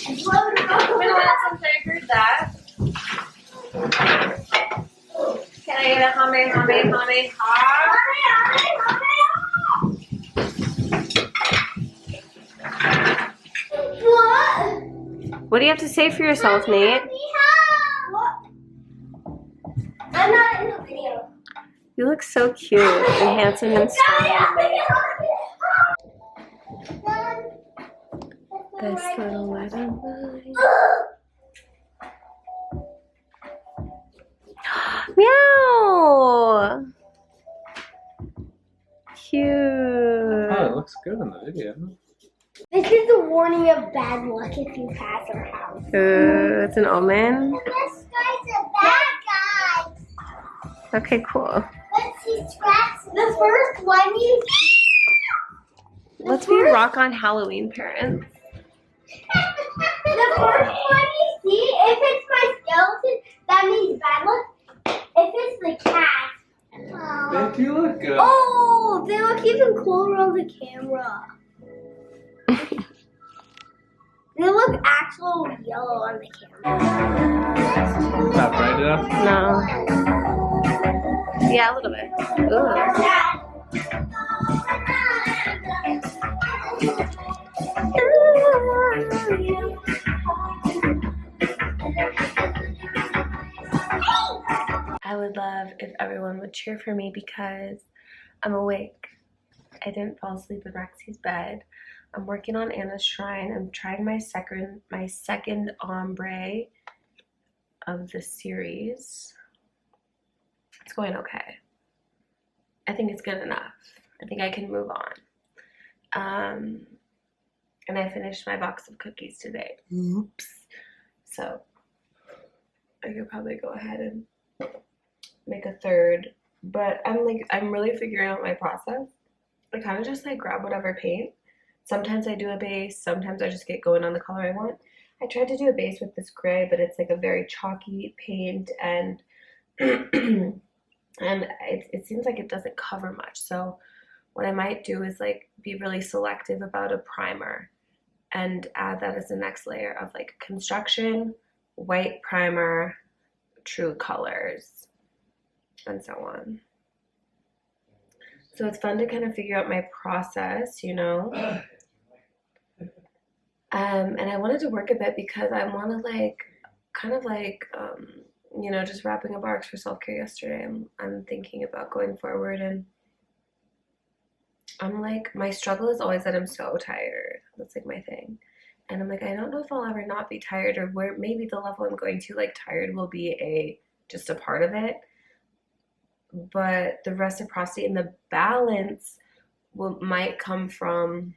It's been a while since I heard that. Can I get a hummy, hummy, hummy, ha? What do you have to say for yourself, Nate? I'm not in the video. You look so cute and handsome and strong. This little light of mine. Meow! Cute. Oh, it looks good in the video. This is a warning of bad luck if you pass our house. Ooh, it's an omen. This guy's a bad guy. Okay, cool. Let's see, scratch the first one you Let's be rock on Halloween parents. The first one you see, if it's my skeleton, that means bad luck. If it's the cat. They do look good. Oh, they look even cooler on the camera. They look actual yellow on the camera. Not bright enough. No. Yeah, a little bit. I would love if everyone would cheer for me because I'm awake. I didn't fall asleep in Rexy's bed. I'm working on Anna's shrine. I'm trying my second ombre of the series. It's going okay. I think it's good enough. I think I can move on. And I finished my box of cookies today. Oops. So I could probably go ahead and make a third. But I'm really figuring out my process. I kind of just like grab whatever paint. Sometimes I do a base, sometimes I just get going on the color I want. I tried to do a base with this gray, but it's like a very chalky paint, and and it seems like it doesn't cover much. So what I might do is like be really selective about a primer and add that as the next layer of like construction, white primer, true colors, and so on. So it's fun to kind of figure out my process, you know. And I wanted to work a bit because I want to like kind of like you know, just wrapping up arcs for self-care yesterday. I'm thinking about going forward, and I'm like, my struggle is always that I'm so tired. That's like my thing. And I'm like, I don't know if I'll ever not be tired, or where maybe the level I'm going to, like, tired will be just a part of it. But the reciprocity and the balance might come from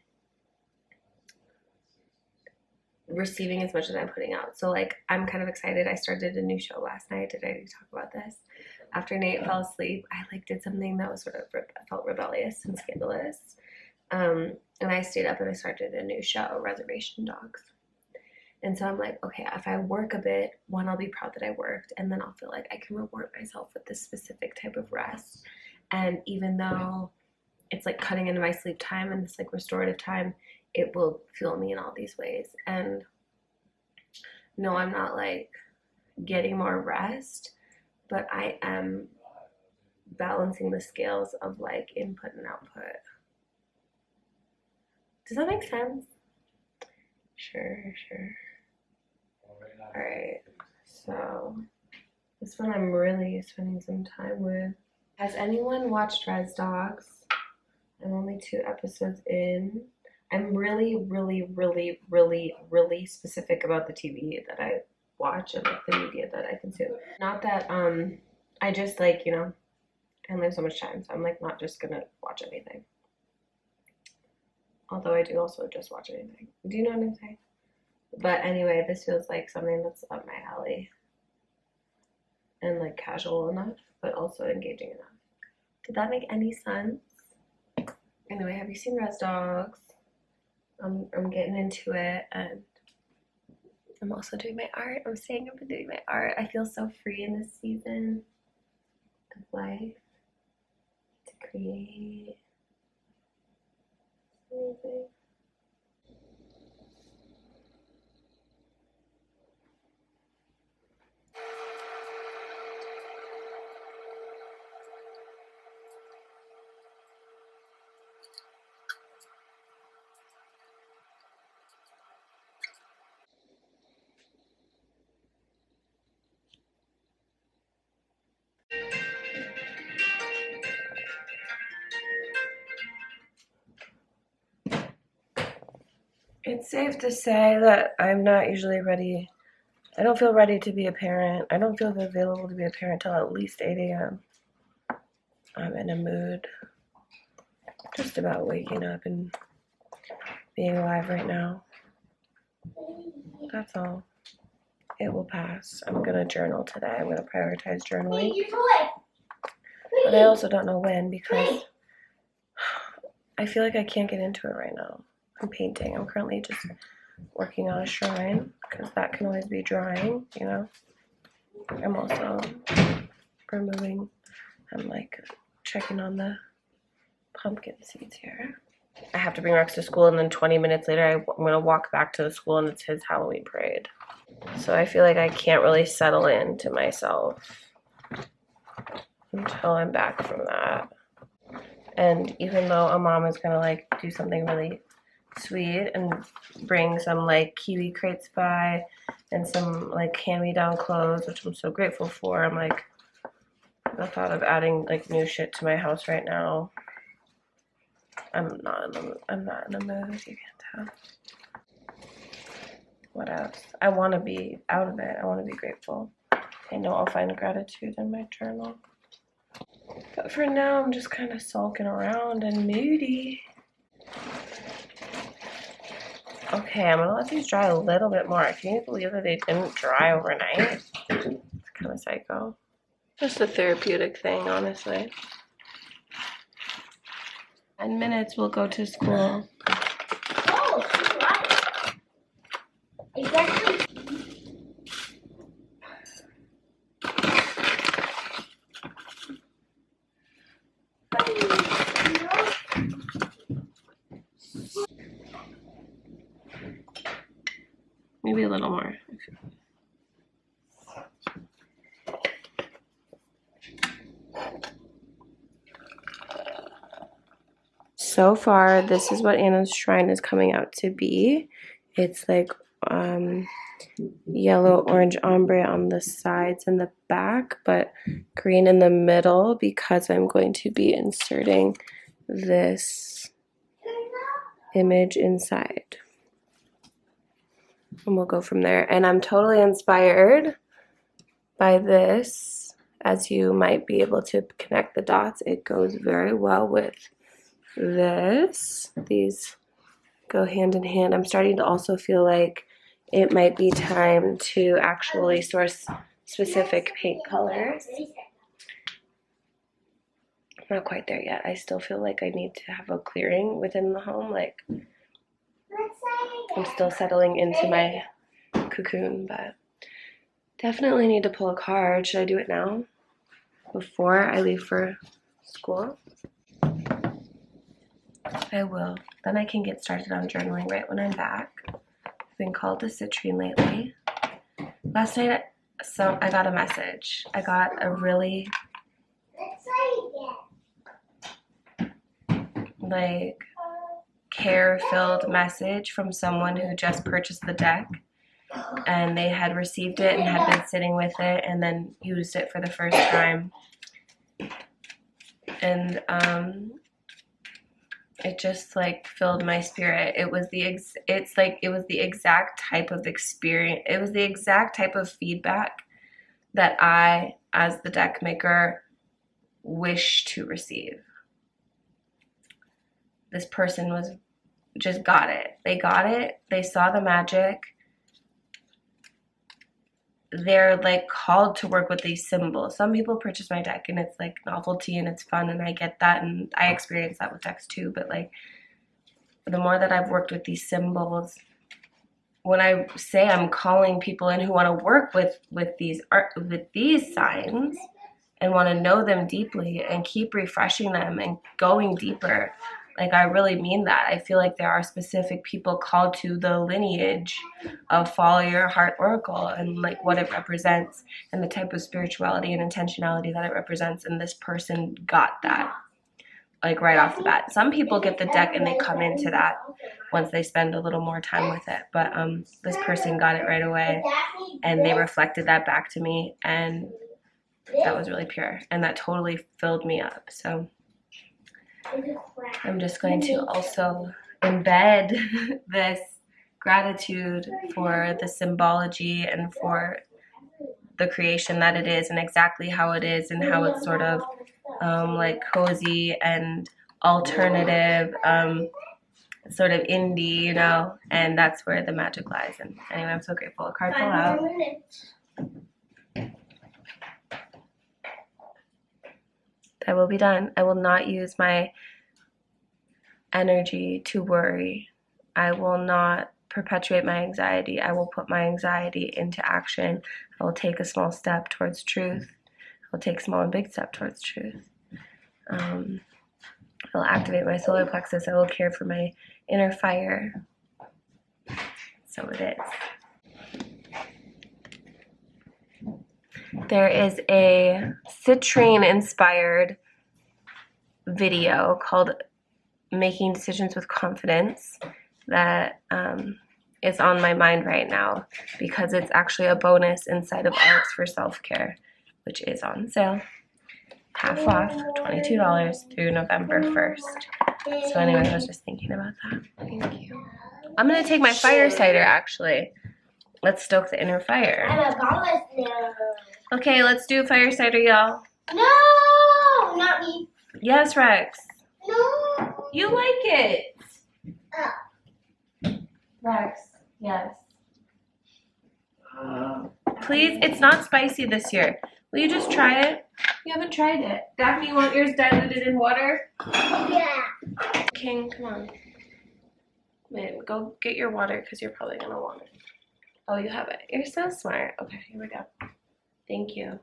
receiving as much as I'm putting out. So like, I'm kind of excited. I started a new show last night. Did I talk about this? After Nate fell asleep, I like did something that was sort of felt rebellious and scandalous. And I stayed up and I started a new show, Reservation Dogs. And so I'm like, okay, if I work a bit, one, I'll be proud that I worked, and then I'll feel like I can reward myself with this specific type of rest. And even though it's like cutting into my sleep time and this like restorative time, it will fuel me in all these ways. And no, I'm not like getting more rest, but I am balancing the scales of like input and output. Does that make sense? Sure. Alright, so this one I'm really spending some time with. Has anyone watched Res Dogs? I'm only 2 episodes in. I'm really specific about the TV that I watch and like the media that I consume. Not that I just like, you know, I only have so much time, so I'm like not just gonna watch anything. Although I do also just watch anything. Do you know what I'm saying? But anyway, this feels like something that's up my alley. And like casual enough, but also engaging enough. Did that make any sense? Anyway, have you seen Res Dogs? I'm getting into it, and I'm also doing my art. I'm saying I've been doing my art. I feel so free in this season of life to create. Amazing. It's safe to say that I'm not usually ready. I don't feel ready to be a parent. I don't feel available to be a parent till at least 8 a.m. I'm in a mood just about waking up and being alive right now. That's all. It will pass. I'm gonna journal today. I'm gonna prioritize journaling. But I also don't know when, because I feel like I can't get into it right now. I'm painting. I'm currently just working on a shrine, because that can always be drawing, you know. I'm also removing, I'm like checking on the pumpkin seeds here. I have to bring Rex to school, and then 20 minutes later I'm going to walk back to the school and it's his Halloween parade. So I feel like I can't really settle into myself until I'm back from that. And even though a mom is going to like do something really sweet and bring some like kiwi crates by and some like hand-me-down clothes, which I'm so grateful for, I'm like, the thought of adding like new shit to my house right now, I'm not in the mood, you can tell. What else? I want to be out of it. I want to be grateful. I know I'll find gratitude in my journal. But for now, I'm just kind of sulking around and moody. Okay, I'm gonna let these dry a little bit more. Can you believe that they didn't dry overnight? kind of psycho. Just a therapeutic thing, honestly. 10 minutes, we'll go to school. Oh, she's right. Exactly. Maybe a little more. So far, this is what Anna's shrine is coming out to be. It's like yellow orange ombre on the sides and the back, but green in the middle because I'm going to be inserting this image inside. And we'll go from there. And I'm totally inspired by this. As you might be able to connect the dots, it goes very well with this. These go hand in hand. I'm starting to also feel like it might be time to actually source specific paint colors. I'm not quite there yet. I still feel like I need to have a clearing within the home. Like, I'm still settling into my cocoon, but definitely need to pull a card. Should I do it now before I leave for school? I will. Then I can get started on journaling right when I'm back. I've been called to citrine lately. Last night, I got a message. I got a really like care-filled message from someone who just purchased the deck, and they had received it and had been sitting with it and then used it for the first time. And it just like filled my spirit. It was the exact type of experience. It was the exact type of feedback that I, as the deck maker, wish to receive. This person was just got it. They got it. They saw the magic. They're like called to work with these symbols. Some people purchase my deck and it's like novelty and it's fun, and I get that, and I experience that with decks too. But like, the more that I've worked with these symbols, when I say I'm calling people in who want to work with these signs and want to know them deeply and keep refreshing them and going deeper, like, I really mean that. I feel like there are specific people called to the lineage of Follow Your Heart Oracle and like what it represents and the type of spirituality and intentionality that it represents. And this person got that like right off the bat. Some people get the deck and they come into that once they spend a little more time with it. But this person got it right away, and they reflected that back to me, and that was really pure, and that totally filled me up. So I'm just going to also embed this gratitude for the symbology and for the creation that it is and exactly how it is and how it's sort of like cozy and alternative, sort of indie, you know, and that's where the magic lies. And anyway, I'm so grateful. A card fell out. I will be done. I will not use my energy to worry. I will not perpetuate my anxiety. I will put my anxiety into action. I will take a small step towards truth. I will take a small and big step towards truth. I will activate my solar plexus. I will care for my inner fire. So it is. There is a citrine-inspired video called Making Decisions with Confidence that is on my mind right now because it's actually a bonus inside of Arts for Self-Care, which is on sale. Half off, $22 through November 1st. So anyway, I was just thinking about that. Thank you. I'm going to take my fire cider, actually. Let's stoke the inner fire. Okay, let's do fire cider, y'all. No, not me. Yes, Rex. No. You like it. Rex, yes. Please, it's not spicy this year. Will you just try it? You haven't tried it. Daphne, you want yours diluted in water? Yeah. King, come on. Wait, go get your water because you're probably gonna want it. Oh, you have it. You're so smart. Okay, here we go. Thank you.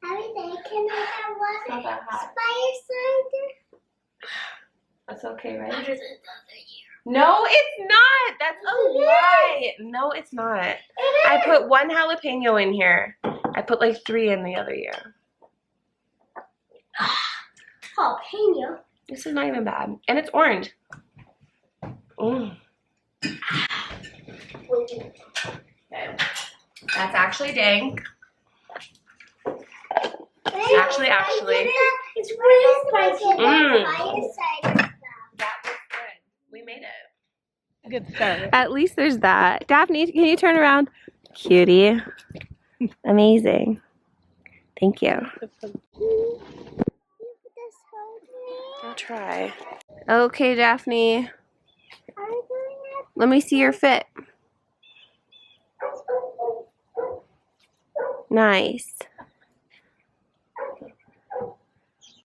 Everything. Can I have It's not one that hot. spider cider? That's okay, right? Better than the other year. No, it's not. That's a lie. No, it's not. I put 1 jalapeno in here. I put like 3 in the other year. Jalapeno. This is not even bad. And it's orange. Mm. Okay. That's actually dank. Actually. It's really spicy. Mm. Fire cider. That was good. We made it. Good start. At least there's that. Daphne, can you turn around? Cutie. Amazing. Thank you. I'll try. Okay, Daphne. Let me see your fit. Nice.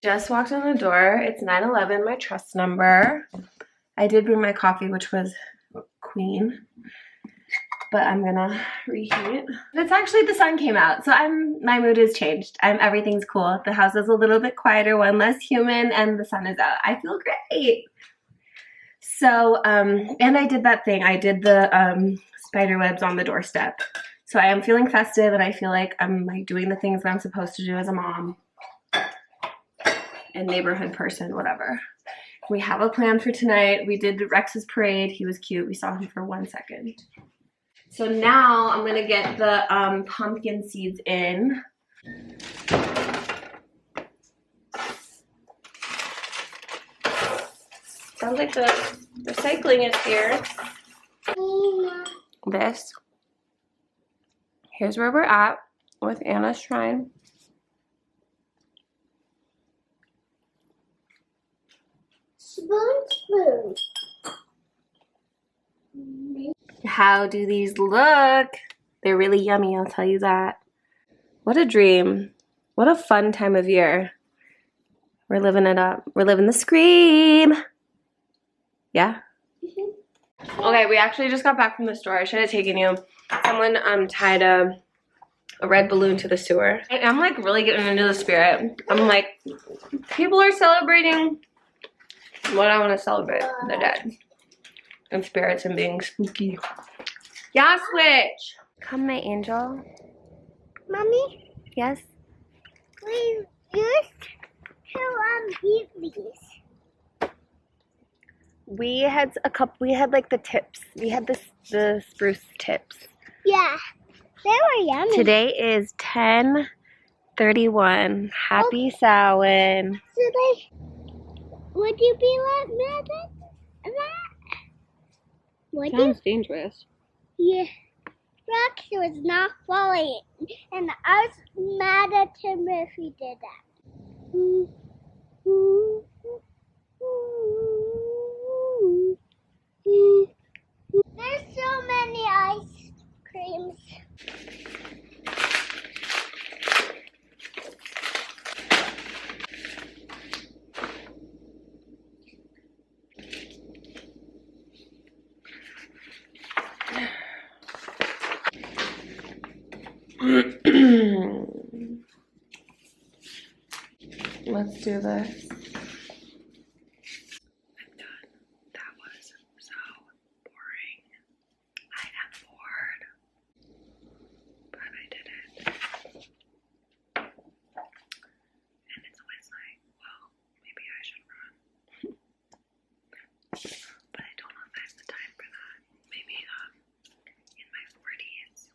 Just walked in the door. It's 911, my trust number. I did bring my coffee, which was Queen. But I'm gonna reheat. It's actually the sun came out, so my mood has changed. Everything's cool. The house is a little bit quieter, one less human, and the sun is out. I feel great. So, and I did that thing. I did the spider webs on the doorstep. So I am feeling festive, and I feel like I'm like doing the things that I'm supposed to do as a mom and neighborhood person, whatever. We have a plan for tonight. We did Rex's parade. He was cute. We saw him for 1 second. So now I'm gonna get the pumpkin seeds in. Sounds like the recycling is here. This. Here's where we're at with Anna's shrine. Spoon. How do these look? They're really yummy, I'll tell you that. What a dream. What a fun time of year. We're living it up. We're living the scream. Yeah? Okay, we actually just got back from the store. I should have taken you. Someone tied a red balloon to the sewer. I'm like really getting into the spirit. I'm like, people are celebrating what I want to celebrate, the dead. And spirits and being spooky. Yeah, Switch! Come, my angel. Mommy, Yes? we used to eat these. We had like the tips. We had the spruce tips. Yeah, they were yummy. Today is 10/31. Happy Samhain. Would you be like mad at that? Would you? Sounds dangerous. Yeah. Rex was not falling, and I was mad at him if he did that. There's so many ice creams. Let's do this. I'm done. That was so boring. I am bored. But I did it. And it's always like, well, maybe I should run. But I don't know if I have the time for that. Maybe in my 40s.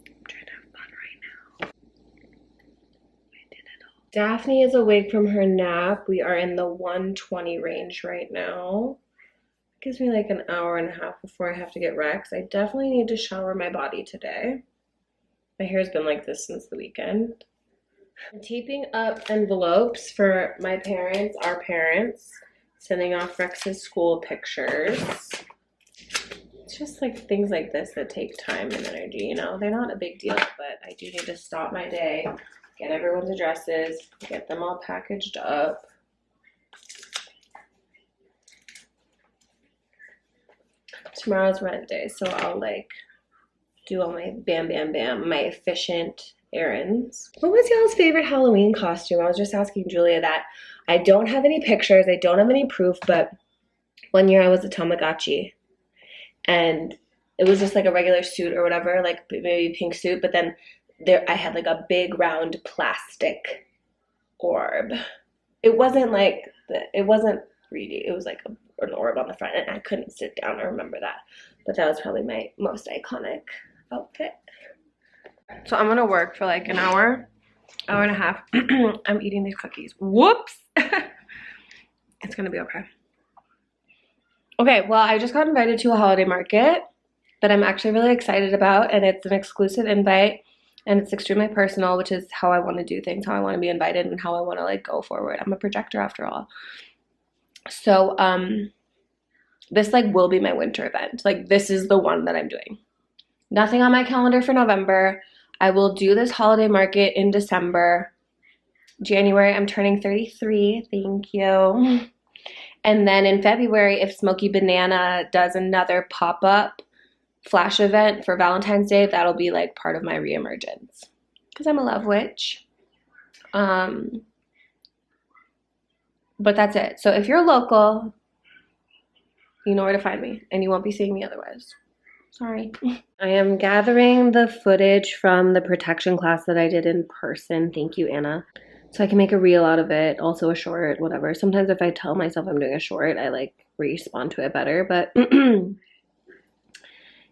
I'm trying to have fun right now. Daphne is awake from her nap. We are in the 1:20 range right now. Gives me like an hour and a half before I have to get Rex. I definitely need to shower my body today. My hair's been like this since the weekend. I'm taping up envelopes for my parents, our parents, sending off Rex's school pictures. It's just like things like this that take time and energy, you know? They're not a big deal, but I do need to stop my day, get everyone's addresses, get them all packaged up. Tomorrow's rent day, so I'll like do all my bam, bam, bam, my efficient errands. What was y'all's favorite Halloween costume? I was just asking Julia that. I don't have any pictures, I don't have any proof, but one year I was a Tamagotchi and it was just like a regular suit or whatever, like maybe pink suit, but then I had like a big round plastic orb. It wasn't like, it wasn't 3D, it was like an orb on the front and I couldn't sit down, I remember that. But that was probably my most iconic outfit. So I'm gonna work for like an hour and a half. I'm eating these cookies. Whoops! It's gonna be okay. Okay, well, I just got invited to a holiday market that I'm actually really excited about, and it's an exclusive invite, and it's extremely personal, which is how I want to do things, how I want to be invited, and how I want to like go forward. I'm a projector after all. So, this like will be my winter event. Like this is the one that I'm doing. Nothing on my calendar for November. I will do this holiday market in December. January, I'm turning 33. Thank you. And then in February, if Smokey Banana does another pop-up flash event for Valentine's Day, that'll be like part of my reemergence. Because I'm a love witch. But that's it. So if you're local, you know where to find me. And you won't be seeing me otherwise. Sorry. I am gathering the footage from the protection class that I did in person. Thank you, Anna. So I can make a reel out of it, also a short, whatever. Sometimes if I tell myself I'm doing a short, I like respond to it better. But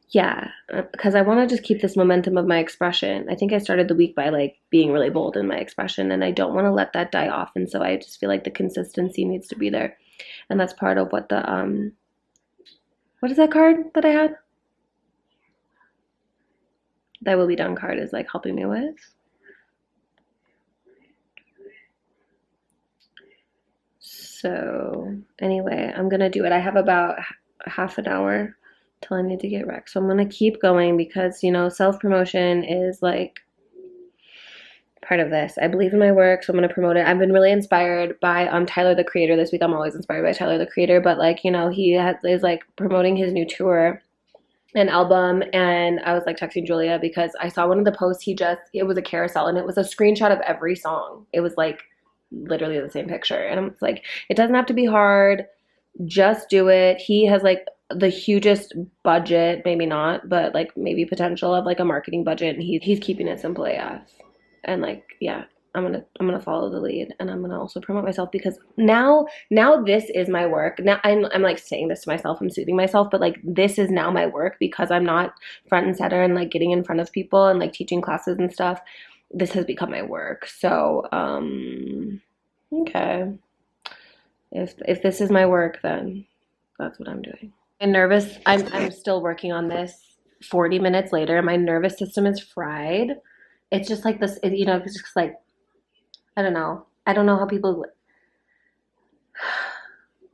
yeah, because I want to just keep this momentum of my expression. I think I started the week by like being really bold in my expression, and I don't want to let that die off. And so I just feel like the consistency needs to be there. And that's part of what the, what is that card that I had? That Will Be Done card is like helping me with. So anyway, I'm gonna do it. I have about half an hour till I need to get Rex. So I'm gonna keep going because, you know, self-promotion is like part of this. I believe in my work, so I'm gonna promote it. I've been really inspired by Tyler the Creator this week. I'm always inspired by Tyler the Creator, but like, you know, he is like promoting his new tour and album, and I was like texting Julia because I saw one of the posts it was a carousel and it was a screenshot of every song. It was like literally the same picture, and I'm like, it doesn't have to be hard, just do it. He has like the hugest budget, maybe not, but like maybe potential of like a marketing budget, and he's keeping it simple AF. And like, yeah, I'm gonna follow the lead, and I'm gonna also promote myself because now this is my work. Now I'm like saying this to myself, I'm soothing myself, but like this is now my work because I'm not front and center and like getting in front of people and like teaching classes and stuff. This has become my work. So okay, if this is my work, then that's what I'm doing. I'm nervous. I'm still working on this 40 minutes later. My nervous system is fried. It's just like this, you know, it's just like, I don't know how people,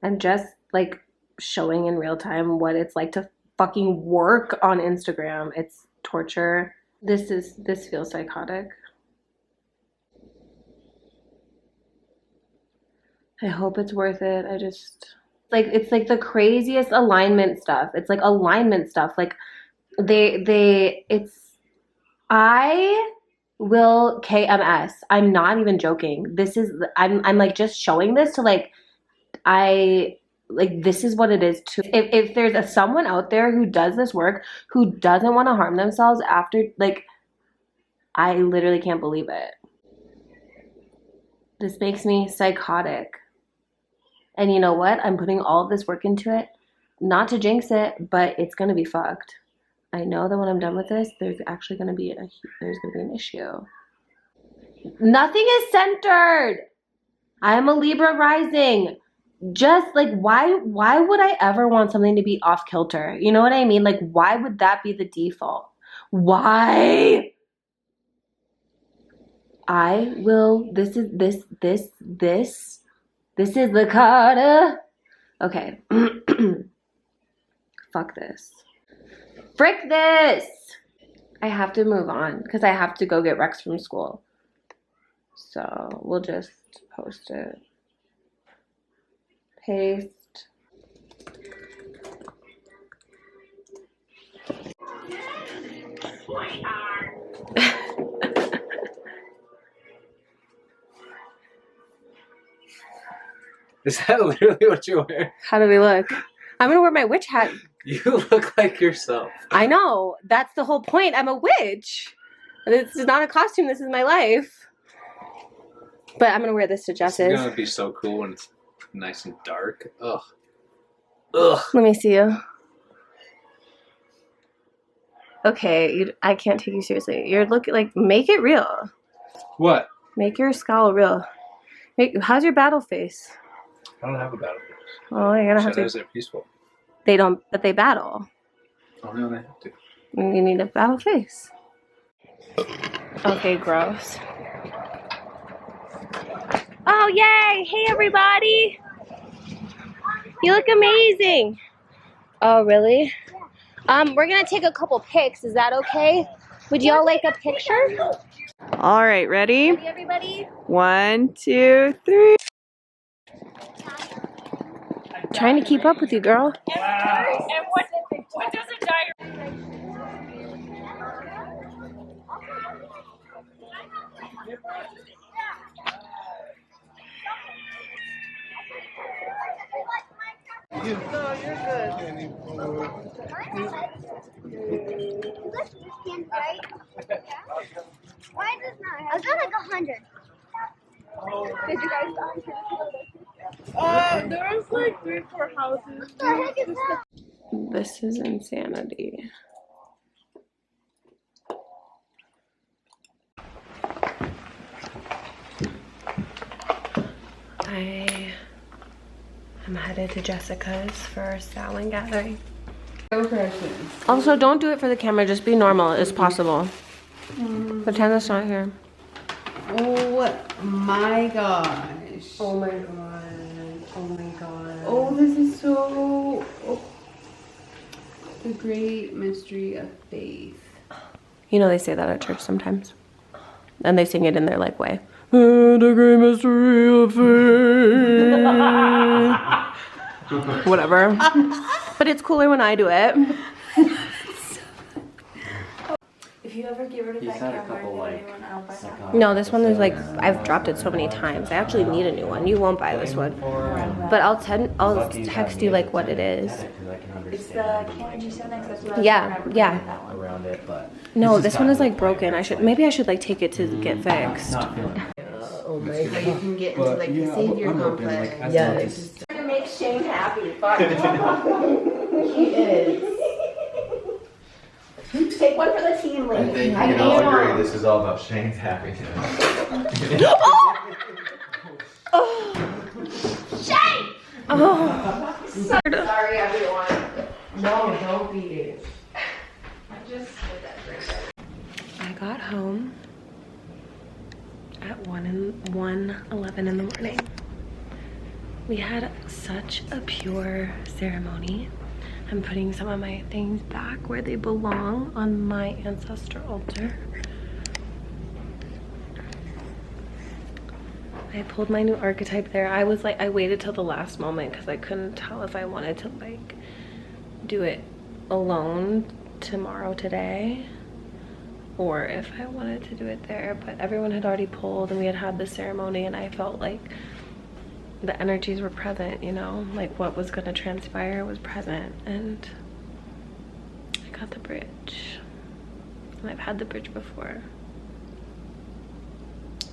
I'm just like showing in real time what it's like to fucking work on Instagram. It's torture. This feels psychotic. I hope it's worth it. It's like the craziest alignment stuff. It's like alignment stuff. Like I will KMS. I'm not even joking. I'm like just showing this to like, this is what it is too. If there's someone out there who does this work, who doesn't want to harm themselves after, like, I literally can't believe it. This makes me psychotic. And you know what? I'm putting all of this work into it, not to jinx it, but it's going to be fucked. I know that when I'm done with this, there's actually going to be an issue. Nothing is centered. I am a Libra rising. Just like, why would I ever want something to be off kilter? You know what I mean? Like, why would that be the default? Why? I will, this is the Carter. Okay. Fuck this. Frick this! I have to move on because I have to go get Rex from school. So we'll just post it. Paste. Is that literally what you wear? How do we look? I'm gonna wear my witch hat. You look like yourself. I know. That's the whole point. I'm a witch. This is not a costume. This is my life. But I'm gonna wear this to Jess's. It's gonna be so cool when it's nice and dark. Ugh. Ugh. Let me see you. Okay, I can't take you seriously. You're looking like, make it real. What? Make your scowl real. How's your battle face? I don't have a battle face. Well, you're gonna have to. Shadows are peaceful. They don't, but they battle. Oh no, they have to. You need a battle face. Okay, gross. Oh, yay! Hey, everybody! You look amazing. Oh, really? We're gonna take a couple pics. Is that okay? Would y'all like a picture? All right, ready? Ready, everybody? 1, 2, 3. Trying to keep up with you, girl. And what does a diary? Why does not? I got like 100. Did you guys There was like 3 or 4 houses. What the heck is that? This is insanity. I am headed to Jessica's for our Samhain gathering. Also, don't do it for the camera. Just be normal as possible. Pretend it's not here. Oh my gosh. Oh my god. Oh my god. Oh, this is so... Oh. The great mystery of faith. You know they say that at church sometimes. And they sing it in their like way. The great mystery of faith. Whatever. But it's cooler when I do it. If you ever get rid of that camera, No, this one is like, I've dropped it so many times. I actually need a new one. You won't buy this one. But I'll text you like what it is. It's the Canon G7X. Yeah, yeah. around it, but No, this one is like broken. Maybe I should like take it to get fixed. Oh my god. You can get into like the savior complex. Yes. To make Shane happy. Fuck. He is. Take one for the team, I lady. think we can all agree this is all about Shane's happiness. Shane! Oh. Sorry, everyone. No, don't beat it. I just did that for I got home at 1:11 in the morning. We had such a pure ceremony. I'm putting some of my things back where they belong on my Ancestor Altar. I pulled my new archetype there. I was like, I waited till the last moment because I couldn't tell if I wanted to like do it alone today or if I wanted to do it there, but everyone had already pulled and we had the ceremony and I felt like the energies were present, you know, like what was going to transpire was present, and I got the bridge, and I've had the bridge before.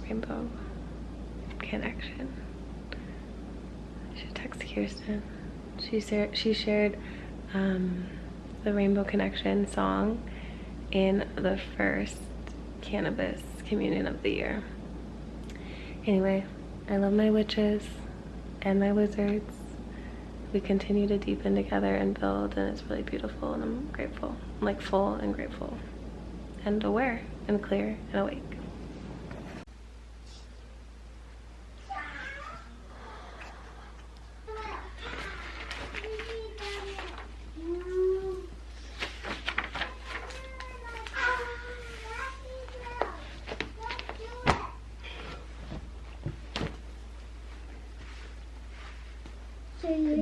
Rainbow connection. I should text Kirsten. She shared the Rainbow Connection song in the first cannabis communion of the year. Anyway, I love my witches and my wizards. We continue to deepen together and build, and it's really beautiful, and I'm grateful. I'm like full and grateful and aware and clear and awake.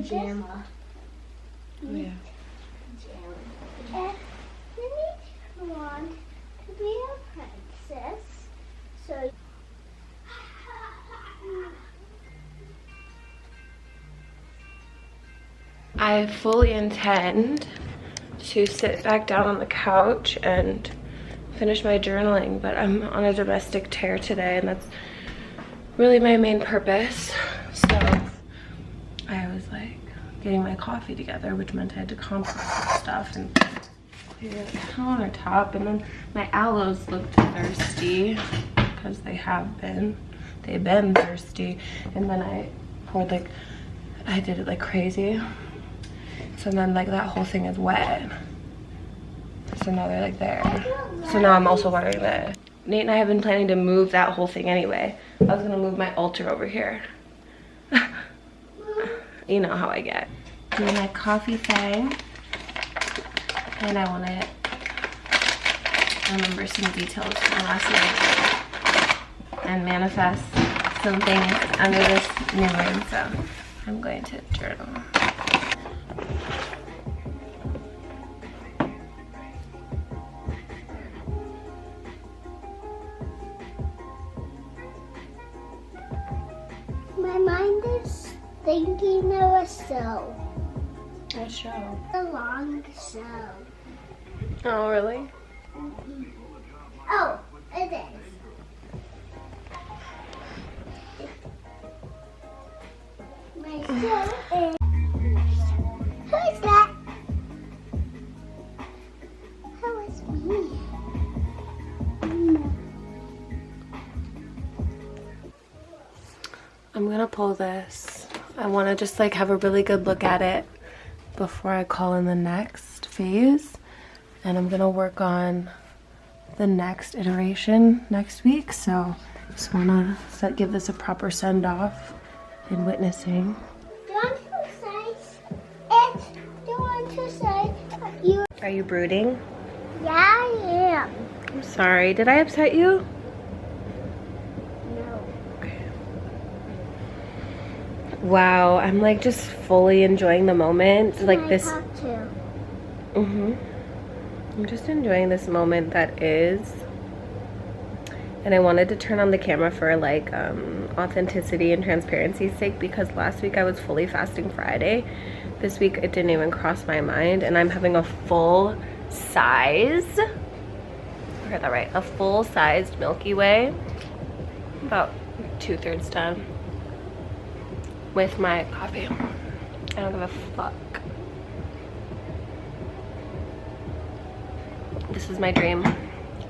pajama. Yeah. And you need to want to be a princess. So I fully intend to sit back down on the couch and finish my journaling, but I'm on a domestic tear today, and that's really my main purpose. So I was like getting my coffee together, which meant I had to compost stuff and clear the countertop, and then my aloes looked thirsty because they've been thirsty, and then I poured I did it like crazy. So then like that whole thing is wet. So now they're like there. So now I'm also watering that. Nate and I have been planning to move that whole thing anyway. I was gonna move my altar over here. You know how I get. Doing my coffee thing. And I wanna remember some details from last night and manifest some things under this new moon. So I'm going to journal. my mind is thinking of a show. What show? A long show. Oh, really? Oh, it is. My show is. Who's that? Who is me? I'm gonna pull this. I want to just like have a really good look at it before I call in the next phase, and I'm gonna work on the next iteration next week. So just want to give this a proper send off in witnessing. Do you want to say it? Do you want to say you? Are you brooding? Yeah, I am. I'm sorry. Did I upset you? No. Wow, I'm like just fully enjoying the moment. Like I this. have to. I'm just enjoying this moment that is. And I wanted to turn on the camera for like authenticity and transparency's sake, because last week I was fully fasting Friday. This week it didn't even cross my mind, and I'm having a full size, I heard that right, a full sized Milky Way, about 2/3 done, with my coffee. I don't give a fuck. This is my dream.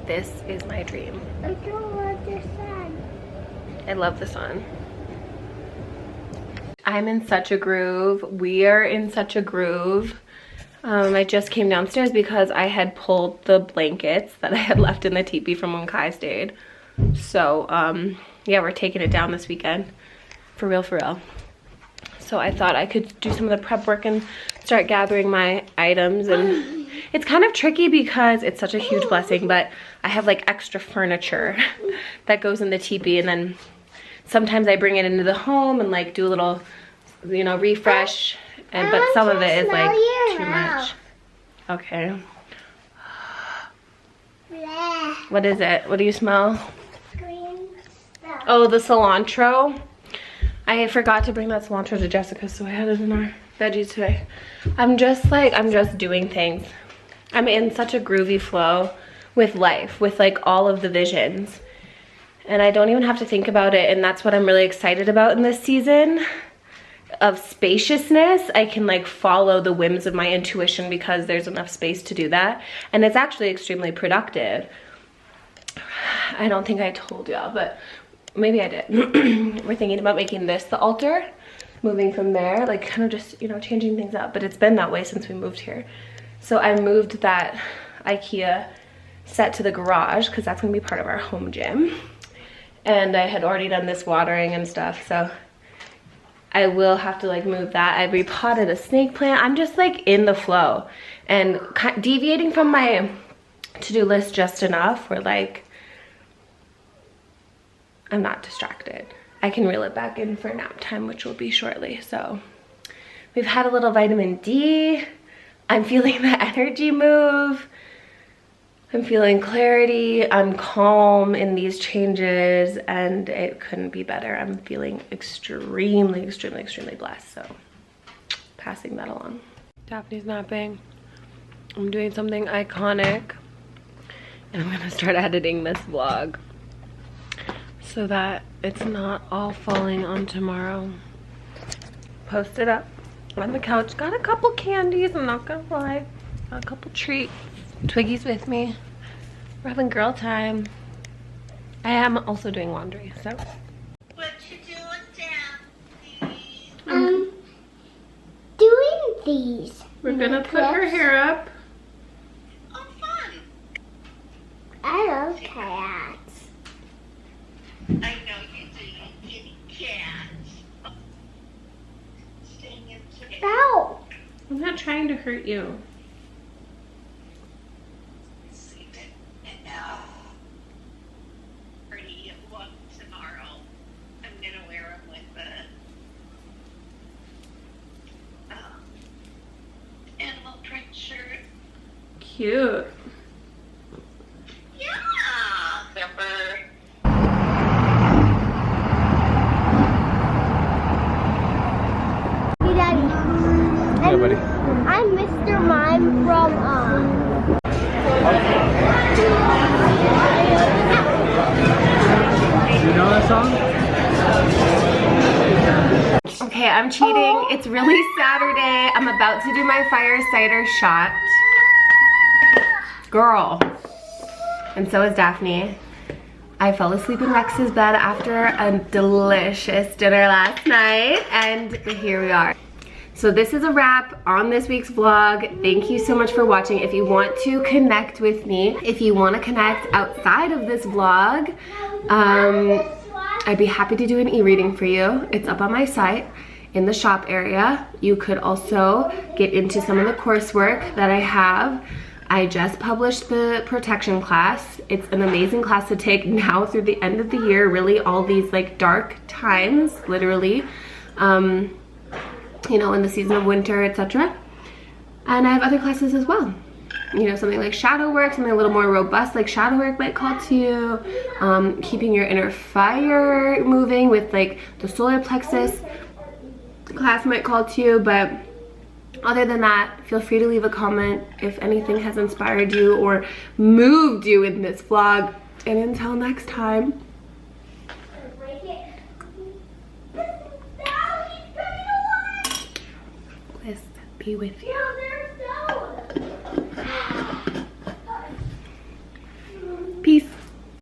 This is my dream. I don't want the sun. I love the sun. I'm in such a groove. We are in such a groove. I just came downstairs because I had pulled the blankets that I had left in the teepee from when Kai stayed. So yeah, we're taking it down this weekend. For real, for real. So I thought I could do some of the prep work and start gathering my items. And it's kind of tricky because it's such a huge blessing, but I have like extra furniture that goes in the teepee, and then sometimes I bring it into the home and like do a little, you know, refresh. And but some of it is like too much. Okay. What is it? What do you smell? Green stuff. Oh, the cilantro. I forgot to bring that cilantro to Jessica, so I had it in our veggies today. I'm just doing things. I'm in such a groovy flow with life, with like all of the visions. And I don't even have to think about it, and that's what I'm really excited about in this season of spaciousness. I can like follow the whims of my intuition because there's enough space to do that. And it's actually extremely productive. I don't think I told y'all, but maybe I did. We're thinking about making this the altar, moving from there, like kind of just, you know, changing things up. But it's been that way since we moved here. So I moved that IKEA set to the garage because that's gonna be part of our home gym. And I had already done this watering and stuff, so I will have to like move that. I repotted a snake plant. I'm just like in the flow and deviating from my to-do list just enough where like I'm not distracted. I can reel it back in for nap time, which will be shortly. So We've had a little vitamin D. I'm feeling the energy move. I'm feeling clarity. I'm calm in these changes, and it couldn't be better. I'm feeling extremely, extremely, extremely blessed. So passing that along. Daphne's napping. I'm doing something iconic, and I'm gonna start editing this vlog so that it's not all falling on tomorrow. Post it up on the couch. Got a couple candies, I'm not gonna lie. Got a couple treats. Twiggy's with me. We're having girl time. I am also doing laundry, so. What you doing, Daphne? Doing these. We're gonna put her hair up. Oh, fun. I love cats. I know you do, kitty cats. Staying in today. Ow! I'm not trying to hurt you. Pretty look tomorrow. I'm gonna wear them with the animal print shirt. Cute. Yeah. Remember? Hey, Daddy. Yeah, buddy. I'm Mr. Mime from You know that song? Okay, I'm cheating. It's really Saturday. I'm about to do my fire cider shot. Girl. And so is Daphne. I fell asleep in Rex's bed after a delicious dinner last night, and here we are. So this is a wrap on this week's vlog. Thank you so much for watching. If you want to connect with me, if you want to connect outside of this vlog, I'd be happy to do an e-reading for you. It's up on my site in the shop area. You could also get into some of the coursework that I have. I just published the protection class. It's an amazing class to take now through the end of the year, really all these like dark times, literally, you know, in the season of winter, etc. And I have other classes as well. You know, something like shadow work, something a little more robust like shadow work might call to you. Keeping your inner fire moving with like the solar plexus class might call to you. But other than that, feel free to leave a comment if anything has inspired you or moved you in this vlog. And until next time, bliss be with you.